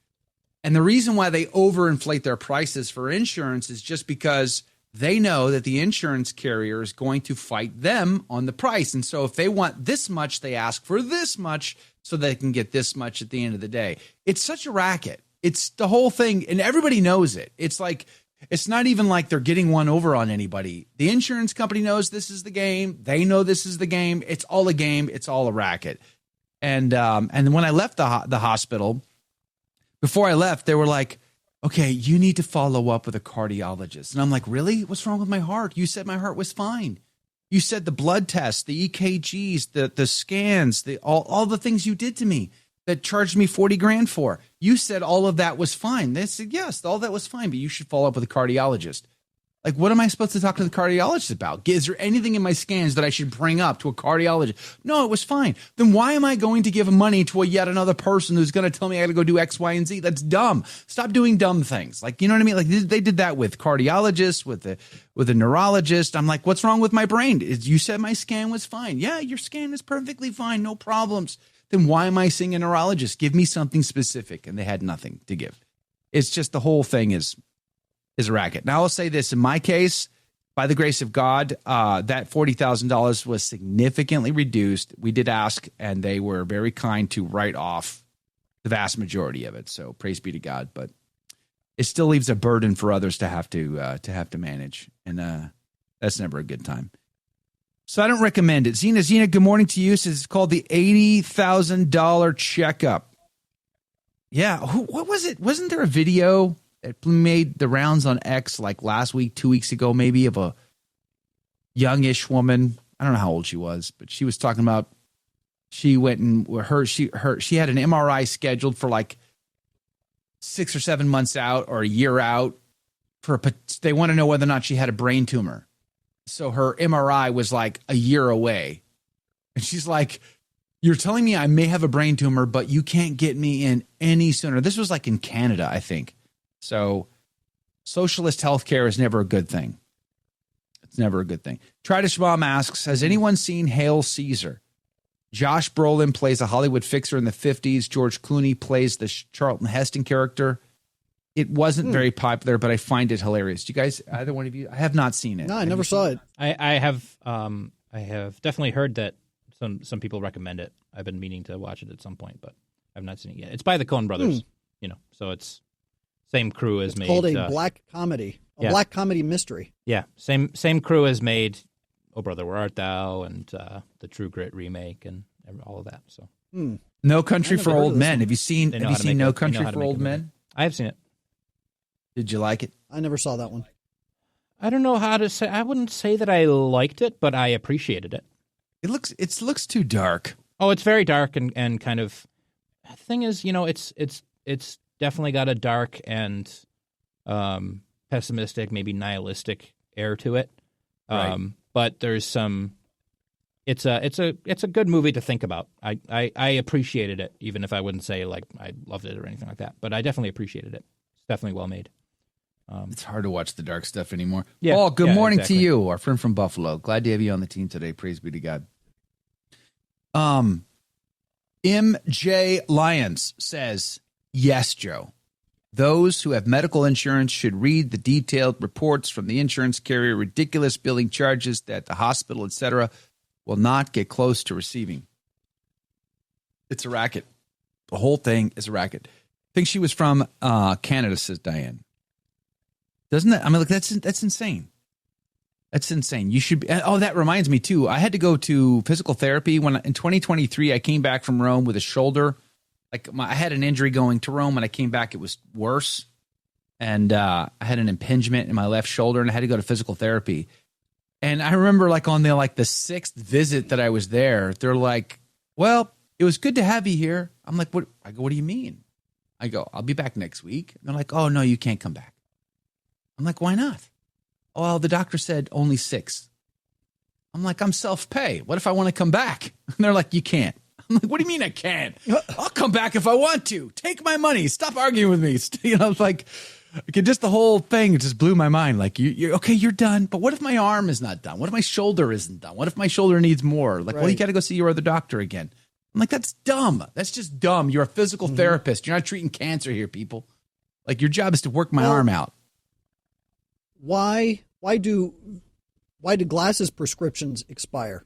And the reason why they overinflate their prices for insurance is just because they know that the insurance carrier is going to fight them on the price. And so if they want this much, they ask for this much so they can get this much at the end of the day. It's such a racket. It's the whole thing, and everybody knows it. It's like, it's not even like they're getting one over on anybody. The insurance company knows this is the game. They know this is the game. It's all a game. It's all a racket. And when I left the hospital, before I left, they were like, okay, you need to follow up with a cardiologist. And I'm like, really? What's wrong with my heart? You said my heart was fine. You said the blood tests, the EKGs, the scans, all the things you did to me that charged me $40,000 for. You said all of that was fine. They said, yes, all that was fine, but you should follow up with a cardiologist. Like, what am I supposed to talk to the cardiologist about? Is there anything in my scans that I should bring up to a cardiologist? No, it was fine. Then why am I going to give money to yet another person who's going to tell me I got to go do X, Y, and Z? That's dumb. Stop doing dumb things. Like, you know what I mean? Like, they did that with cardiologists, with a neurologist. I'm like, what's wrong with my brain? You said my scan was fine. Yeah, your scan is perfectly fine. No problems. Then why am I seeing a neurologist? Give me something specific. And they had nothing to give. It's just the whole thing is a racket. Now, I'll say this. In my case, if by the grace of God, that $40,000 was significantly reduced. We did ask, and they were very kind to write off the vast majority of it. So praise be to God. But it still leaves a burden for others to have to manage, and that's never a good time. So I don't recommend it. Zena, good morning to you. Says it's called the $80,000 checkup. Yeah, what was it? Wasn't there a video that made the rounds on X like last week, 2 weeks ago, maybe, of a youngish woman? I don't know how old she was, but she was talking about she went and she had an MRI scheduled for like 6 or 7 months out or a year out. They want to know whether or not she had a brain tumor. So her MRI was like a year away. And she's like, you're telling me I may have a brain tumor, but you can't get me in any sooner. This was like in Canada, I think. So socialist healthcare is never a good thing. It's never a good thing. Try to Schwab asks, has anyone seen Hail Caesar? Josh Brolin plays a Hollywood fixer in the 50s. George Clooney plays the Charlton Heston character. It wasn't very popular, but I find it hilarious. Do you guys, either one of you, I have not seen it. No, I never saw it. I have definitely heard that some people recommend it. I've been meaning to watch it at some point, but I've not seen it yet. It's by the Coen brothers, so it's same crew as it's made. Called a black comedy, black comedy mystery. Yeah, same crew as made Oh Brother, Where Art Thou and the True Grit remake and all of that. So No Country for Old Men. Have you seen No Country for Old Men? I have seen it. Did you like it? I never saw that one. I don't know how to say. I wouldn't say that I liked it, but I appreciated it. It looks too dark. Oh, it's very dark and kind of. The thing is, it's definitely got a dark and pessimistic, maybe nihilistic air to it. Right. But there's some. It's a good movie to think about. I appreciated it, even if I wouldn't say like I loved it or anything like that. But I definitely appreciated it. It's definitely well made. It's hard to watch the dark stuff anymore. Yeah, Paul, good morning exactly. to you, our friend from Buffalo. Glad to have you on the team today. Praise be to God. MJ Lyons says, yes, Joe. Those who have medical insurance should read the detailed reports from the insurance carrier. Ridiculous billing charges that the hospital, etc., will not get close to receiving. It's a racket. The whole thing is a racket. I think she was from Canada, says Diane. Doesn't that? I mean, look, that's insane. That's insane. You should be. Oh, that reminds me too. I had to go to physical therapy when in 2023. I came back from Rome with a shoulder. I had an injury going to Rome. When I came back, it was worse, and I had an impingement in my left shoulder, and I had to go to physical therapy. And I remember, on the sixth visit that I was there, they're like, "Well, it was good to have you here." I'm like, "What?" I go, "What do you mean?" I go, "I'll be back next week." And they're like, "Oh no, you can't come back." I'm like, "Why not?" "Oh, well, the doctor said only 6. I'm like, "I'm self-pay. What if I want to come back?" And they're like, "You can't." I'm like, "What do you mean I can't? I'll come back if I want to. Take my money. Stop arguing with me." Just the whole thing just blew my mind. Like, you're okay, you're done. But what if my arm is not done? What if my shoulder isn't done? What if my shoulder needs more? Like, well, you got to go see your other doctor again. I'm like, that's dumb. That's just dumb. You're a physical therapist. You're not treating cancer here, people. Like, your job is to work my arm out. Why do glasses prescriptions expire?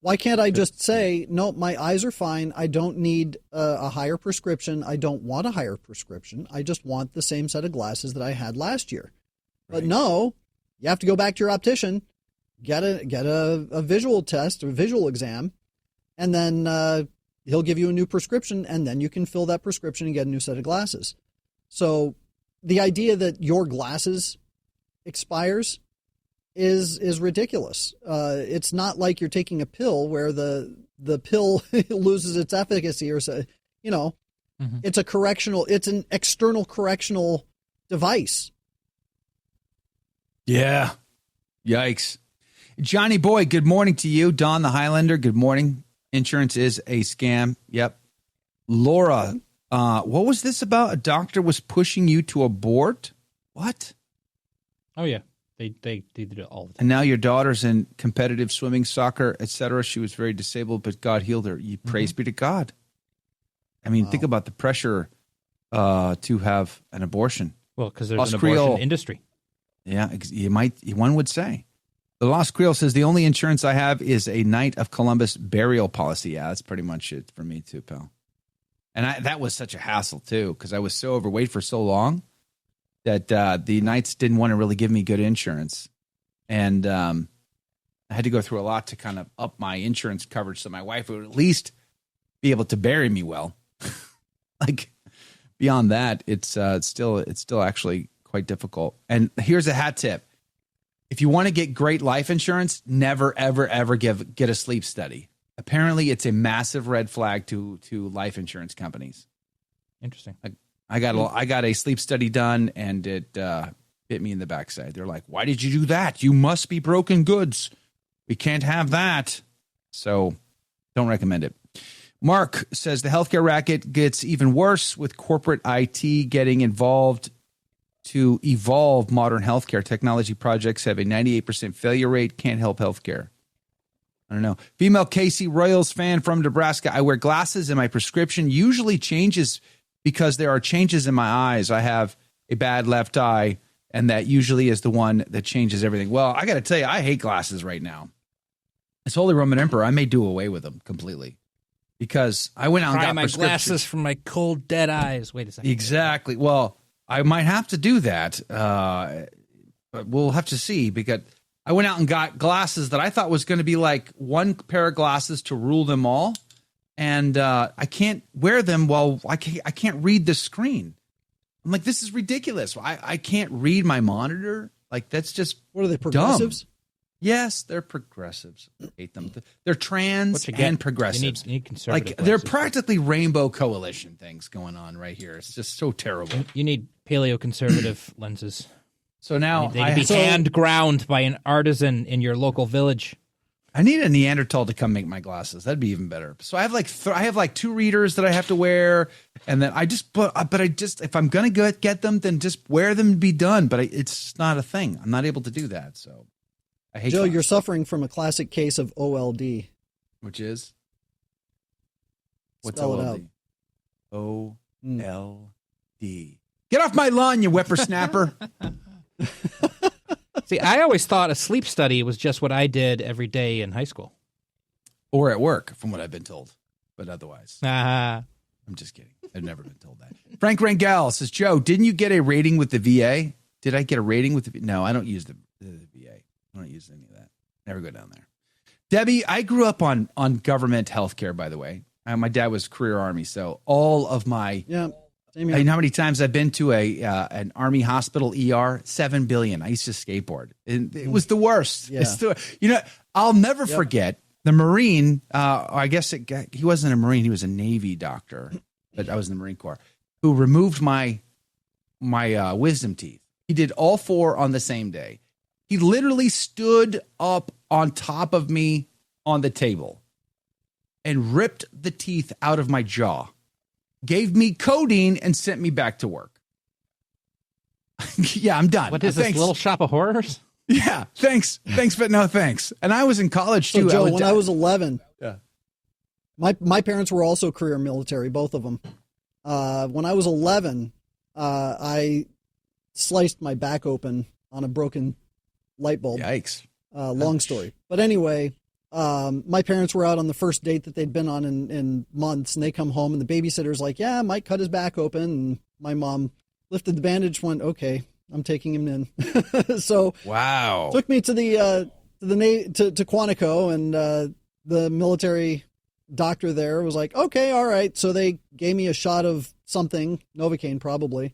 Why can't I just say, no, my eyes are fine. I don't need a higher prescription. I don't want a higher prescription. I just want the same set of glasses that I had last year. But no, you have to go back to your optician, get a visual test or visual exam, and then he'll give you a new prescription, and then you can fill that prescription and get a new set of glasses. So the idea that your glasses expires is ridiculous. It's not like you're taking a pill where the pill loses its efficacy or so. It's it's an external correctional device. Yeah. Yikes. Johnny Boy, good morning to you. Don the Highlander, good morning. Insurance is a scam. Yep. Laura, what was this about? A doctor was pushing you to abort? What? Oh, yeah. They did it all the time. And now your daughter's in competitive swimming, soccer, etc. She was very disabled, but God healed her. Praise be to God. I mean, think about the pressure to have an abortion. Well, because there's an abortion industry. Yeah, one would say. The Lost Creole says, the only insurance I have is a Knight of Columbus burial policy. Yeah, that's pretty much it for me too, pal. And that was such a hassle too, because I was so overweight for so long that the Knights didn't want to really give me good insurance. And I had to go through a lot to kind of up my insurance coverage so my wife would at least be able to bury me well. Like beyond that, it's still actually quite difficult. And here's a hat tip. If you want to get great life insurance, never, ever, ever get a sleep study. Apparently, it's a massive red flag to life insurance companies. Interesting. I got a sleep study done, and it bit me in the backside. They're like, "Why did you do that? You must be broken goods. We can't have that." So, don't recommend it. Mark says the healthcare racket gets even worse with corporate IT getting involved. To evolve modern healthcare, technology projects have a 98% failure rate. Can't help healthcare. I don't know. Female Casey Royals fan from Nebraska. I wear glasses and my prescription usually changes because there are changes in my eyes. I have a bad left eye, and that usually is the one that changes everything. Well, I got to tell you, I hate glasses right now. As Holy Roman Emperor, I may do away with them completely because I went out and got my glasses from my cold, dead eyes. Wait a second. Exactly. Well, I might have to do that, but we'll have to see, because I went out and got glasses that I thought was going to be like one pair of glasses to rule them all, and I can't wear them while I can't read the screen. I'm like, this is ridiculous. I can't read my monitor. Like, that's just what are they, progressives? Dumb. Yes, they're progressives. I hate them. They're trans and progressives. You need conservative like, they're practically rainbow coalition things going on right here. It's just so terrible. You need paleo-conservative lenses. So now they can be hand ground by an artisan in your local village. I need a Neanderthal to come make my glasses. That'd be even better. So I have like two readers that I have to wear, and then if I'm gonna get them, then just wear them and be done. But it's not a thing. I'm not able to do that. So I hate Joe. glasses. You're suffering from a classic case of OLD, which is what's Spell OLD? OLD. Get off my lawn, you whippersnapper. See, I always thought a sleep study was just what I did every day in high school. Or at work, from what I've been told. But otherwise. I'm just kidding. I've never been told that. Frank Rangel says, Joe, didn't you get a rating with the VA? Did I get a rating with the VA? No, I don't use the VA. I don't use any of that. Never go down there. Debbie, I grew up on government health care, by the way. My dad was career Army, so all of my... Yeah. You know how many times I've been to an Army hospital ER? 7 billion. I used to skateboard. It was the worst. Yeah. I'll never forget the Marine. I guess he wasn't a Marine. He was a Navy doctor, but I was in the Marine Corps, who removed my wisdom teeth. He did all four on the same day. He literally stood up on top of me on the table and ripped the teeth out of my jaw. Gave me codeine and sent me back to work. Yeah, I'm done. What is this, Little Shop of Horrors? Yeah, thanks, but no thanks. And I was in college too. So Joe, when I was 11, yeah, my parents were also career military, both of them. When I was 11, I sliced my back open on a broken light bulb. Yikes! Long story, but anyway. My parents were out on the first date that they'd been on in months, and they come home, and the babysitter's like, yeah, Mike cut his back open. And my mom lifted the bandage, went, okay, I'm taking him in. So wow, took me to to Quantico, and the military doctor there was like, okay, all right. So they gave me a shot of something, Novocaine probably,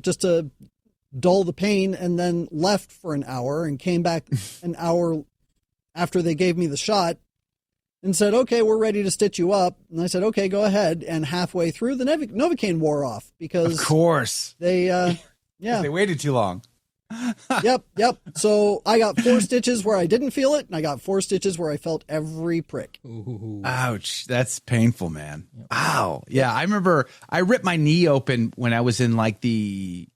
just to dull the pain, and then left for an hour and came back an hour after they gave me the shot and said, okay, we're ready to stitch you up. And I said, okay, go ahead. And halfway through, the Novocaine wore off because... Of course. They, They waited too long. Yep. So I got 4 stitches where I didn't feel it, and I got 4 stitches where I felt every prick. Ooh. Ouch. That's painful, man. Wow. Yeah, I remember I ripped my knee open when I was in like the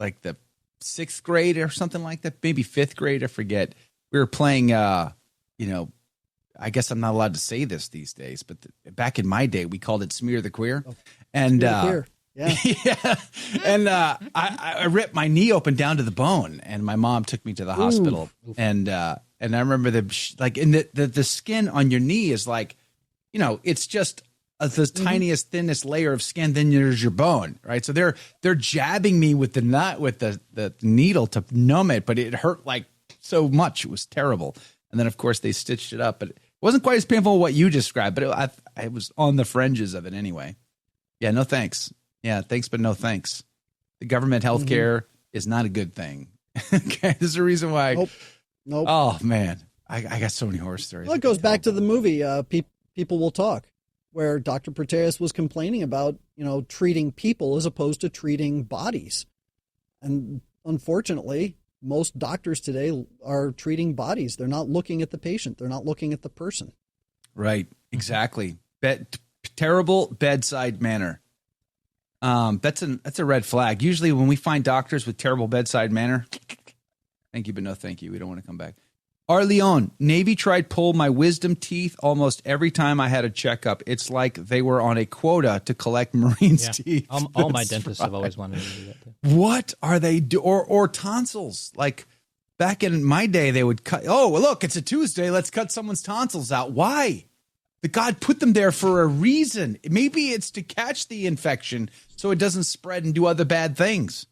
6th grade or something like that, maybe 5th grade, I forget. We were playing, I guess I'm not allowed to say this these days, but back in my day, we called it Smear the Queer. Oh, and Smear the Queer. Yeah. Yeah. And I ripped my knee open down to the bone, and my mom took me to the hospital. And I remember the skin on your knee is like, you know, it's just the tiniest, thinnest layer of skin. Then there's your bone, right? So they're jabbing me with the needle to numb it, but it hurt like so much. It was terrible. And then of course they stitched it up, but it wasn't quite as painful as what you described, but I was on the fringes of it anyway. Yeah, no thanks. Yeah, thanks, but no thanks. The government healthcare is not a good thing. Okay, there's a reason why. Nope. Oh man, I got so many horror stories. Well, it goes back to the movie People Will Talk, where Dr. Proteus was complaining about, you know, treating people as opposed to treating bodies. And unfortunately, most doctors today are treating bodies. They're not looking at the patient. They're not looking at the person. Right. Exactly. Terrible bedside manner. That's a red flag. Usually when we find doctors with terrible bedside manner, thank you, but no thank you. We don't want to come back. Arleon, Navy tried pull my wisdom teeth almost every time I had a checkup. It's like they were on a quota to collect Marines' teeth. All my dentists have always wanted to do that too. What are they or tonsils? Like back in my day, they would cut. Oh, well, look, it's a Tuesday. Let's cut someone's tonsils out. Why? The God put them there for a reason. Maybe it's to catch the infection so it doesn't spread and do other bad things.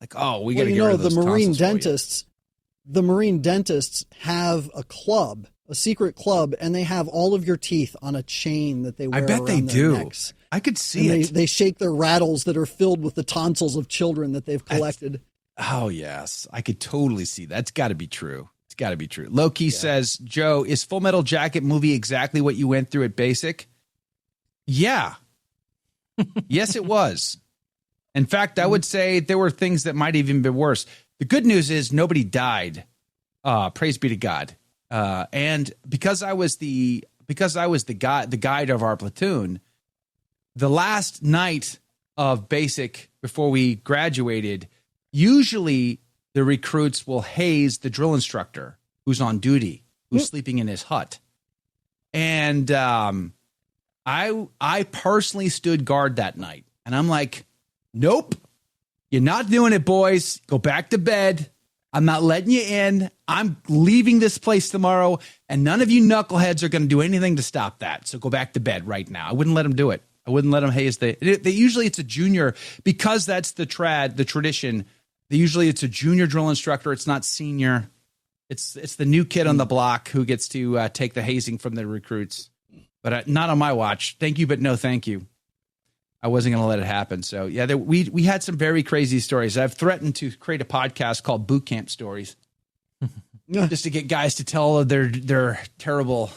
Like, oh, we got to get rid of those tonsils. The Marine dentists have a club, a secret club, and they have all of your teeth on a chain that they wear. I bet they do. Necks. I could see and it. They shake their rattles that are filled with the tonsils of children that they've collected. Oh, yes. I could totally see that. It's got to be true. It's got to be true. Loki says, Joe, is Full Metal Jacket movie exactly what you went through at Basic? Yeah. Yes, it was. In fact, I would say there were things that might even be worse. The good news is nobody died. Praise be to God. And because I was the guide of our platoon, the last night of Basic before we graduated, usually the recruits will haze the drill instructor who's on duty, who's sleeping in his hut. And I personally stood guard that night. And I'm like, nope, you're not doing it, boys. Go back to bed. I'm not letting you in. I'm leaving this place tomorrow, and none of you knuckleheads are going to do anything to stop that. So go back to bed right now. I wouldn't let them do it. I wouldn't let them haze usually it's a junior, because that's the tradition. Usually it's a junior drill instructor. It's not senior. It's the new kid on the block who gets to take the hazing from the recruits. But not on my watch. Thank you, but no thank you. I wasn't going to let it happen. So, yeah, we had some very crazy stories. I've threatened to create a podcast called Boot Camp Stories just to get guys to tell their terrible,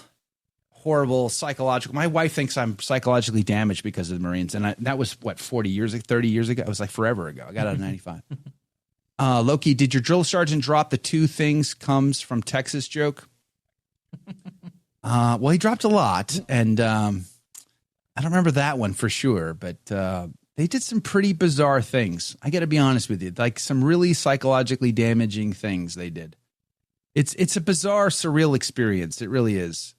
horrible psychological. My wife thinks I'm psychologically damaged because of the Marines. And that was, 30 years ago? It was like forever ago. I got out of 95. Loki, did your drill sergeant drop the two things comes from Texas joke? Well, he dropped a lot. And I don't remember that one for sure, but they did some pretty bizarre things. I got to be honest with you, like some really psychologically damaging things they did. It's a bizarre, surreal experience. It really is.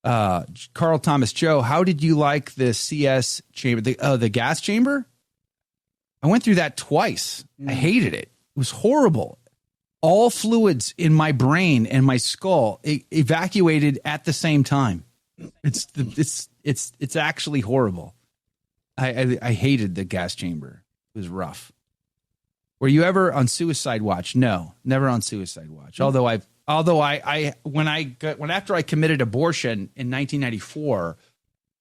Carl Thomas, Joe, how did you like the CS chamber, the gas chamber? I went through that twice. I hated it. It was horrible. All fluids in my brain and my skull evacuated at the same time. It's actually horrible. I hated the gas chamber. It was rough. Were you ever on suicide watch? No, never on suicide watch. Although after I committed abortion in 1994,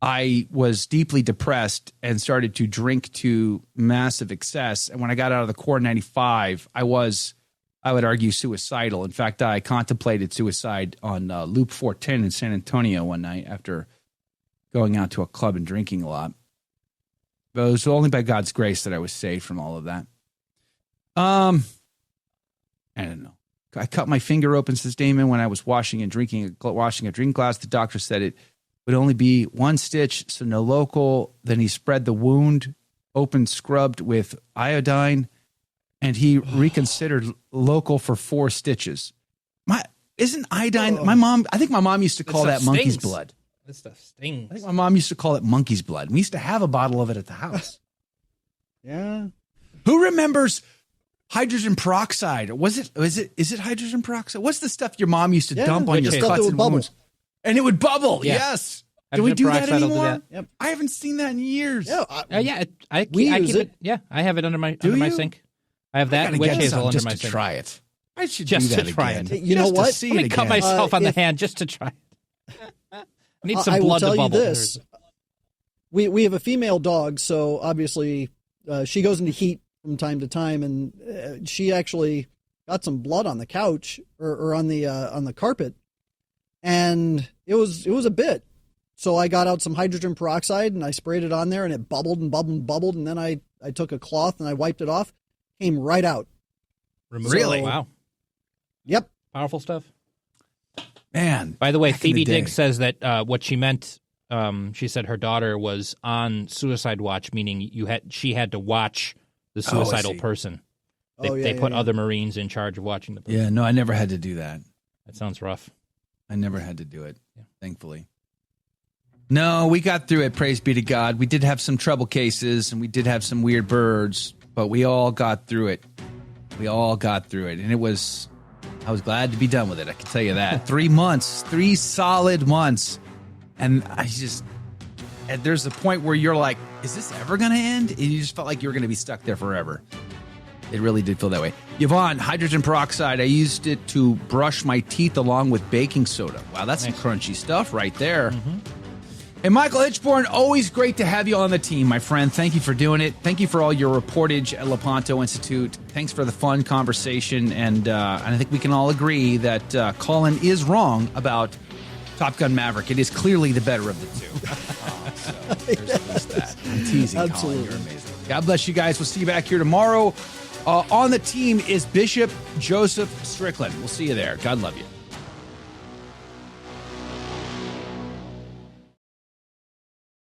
I was deeply depressed and started to drink to massive excess. And when I got out of the Corps in 95, I would argue, suicidal. In fact, I contemplated suicide on Loop 410 in San Antonio one night after going out to a club and drinking a lot. But it was only by God's grace that I was saved from all of that. I don't know. I cut my finger open, says Damon, when I was washing a drink glass. The doctor said it would only be one stitch, so no local. Then he spread the wound open, scrubbed with iodine, and he reconsidered local for 4 stitches. Isn't iodine? I think my mom used to call that monkey's blood. This stuff stings. I think my mom used to call it monkey's blood. We used to have a bottle of it at the house. Yeah. Who remembers hydrogen peroxide? Is it hydrogen peroxide? What's the stuff your mom used to dump on your stuff cuts that would and bubble. wounds? And it would bubble. Yeah. Yes. Do we do that Hydrogen peroxide will do anymore? that. Yep. I haven't seen that in years. Yeah. I We keep use it. Yeah, I have it under my you? sink. I have I that gotta witch get hazel some under just my to sink. try it. I should Just do that to try again. it. You know Just to what? see Let it me cut again. myself on the if- hand just to try it. I need some I will blood tell to you bubble. this. We have a female dog, so obviously she goes into heat from time to time, and she actually got some blood on the couch or on the carpet, and it was a bit. So I got out some hydrogen peroxide and I sprayed it on there, and it bubbled and bubbled and bubbled, and then I took a cloth and I wiped it off. Came right out. Really? Wow. Yep. Powerful stuff. Man. By the way, back in Phoebe the day. Diggs says that what she meant, she said her daughter was on suicide watch, meaning she had to watch the suicidal see. person. Oh, They yeah, put yeah. other Marines in charge of watching the person. Yeah, no, I never had to do that. That sounds rough. I never had to do it, Yeah. thankfully. No, we got through it, praise be to God. We did have some trouble cases, and we did have some weird birds, but we all got through it. We all got through it, and I was glad to be done with it, I can tell you that. 3 months, 3 solid months, and there's a point where you're like, is this ever going to end? And you just felt like you were going to be stuck there forever. It really did feel that way. Yvonne, hydrogen peroxide, I used it to brush my teeth along with baking soda. Wow, that's some crunchy stuff right there. Mm-hmm. And Michael Hichborn, always great to have you on the team, my friend. Thank you for doing it. Thank you for all your reportage at Lepanto Institute. Thanks for the fun conversation. And I think we can all agree that Colin is wrong about Top Gun Maverick. It is clearly the better of the two. So there's at least that. I'm teasing, Absolutely. Colin. You're amazing. God bless you guys. We'll see you back here tomorrow. On the team is Bishop Joseph Strickland. We'll see you there. God love you.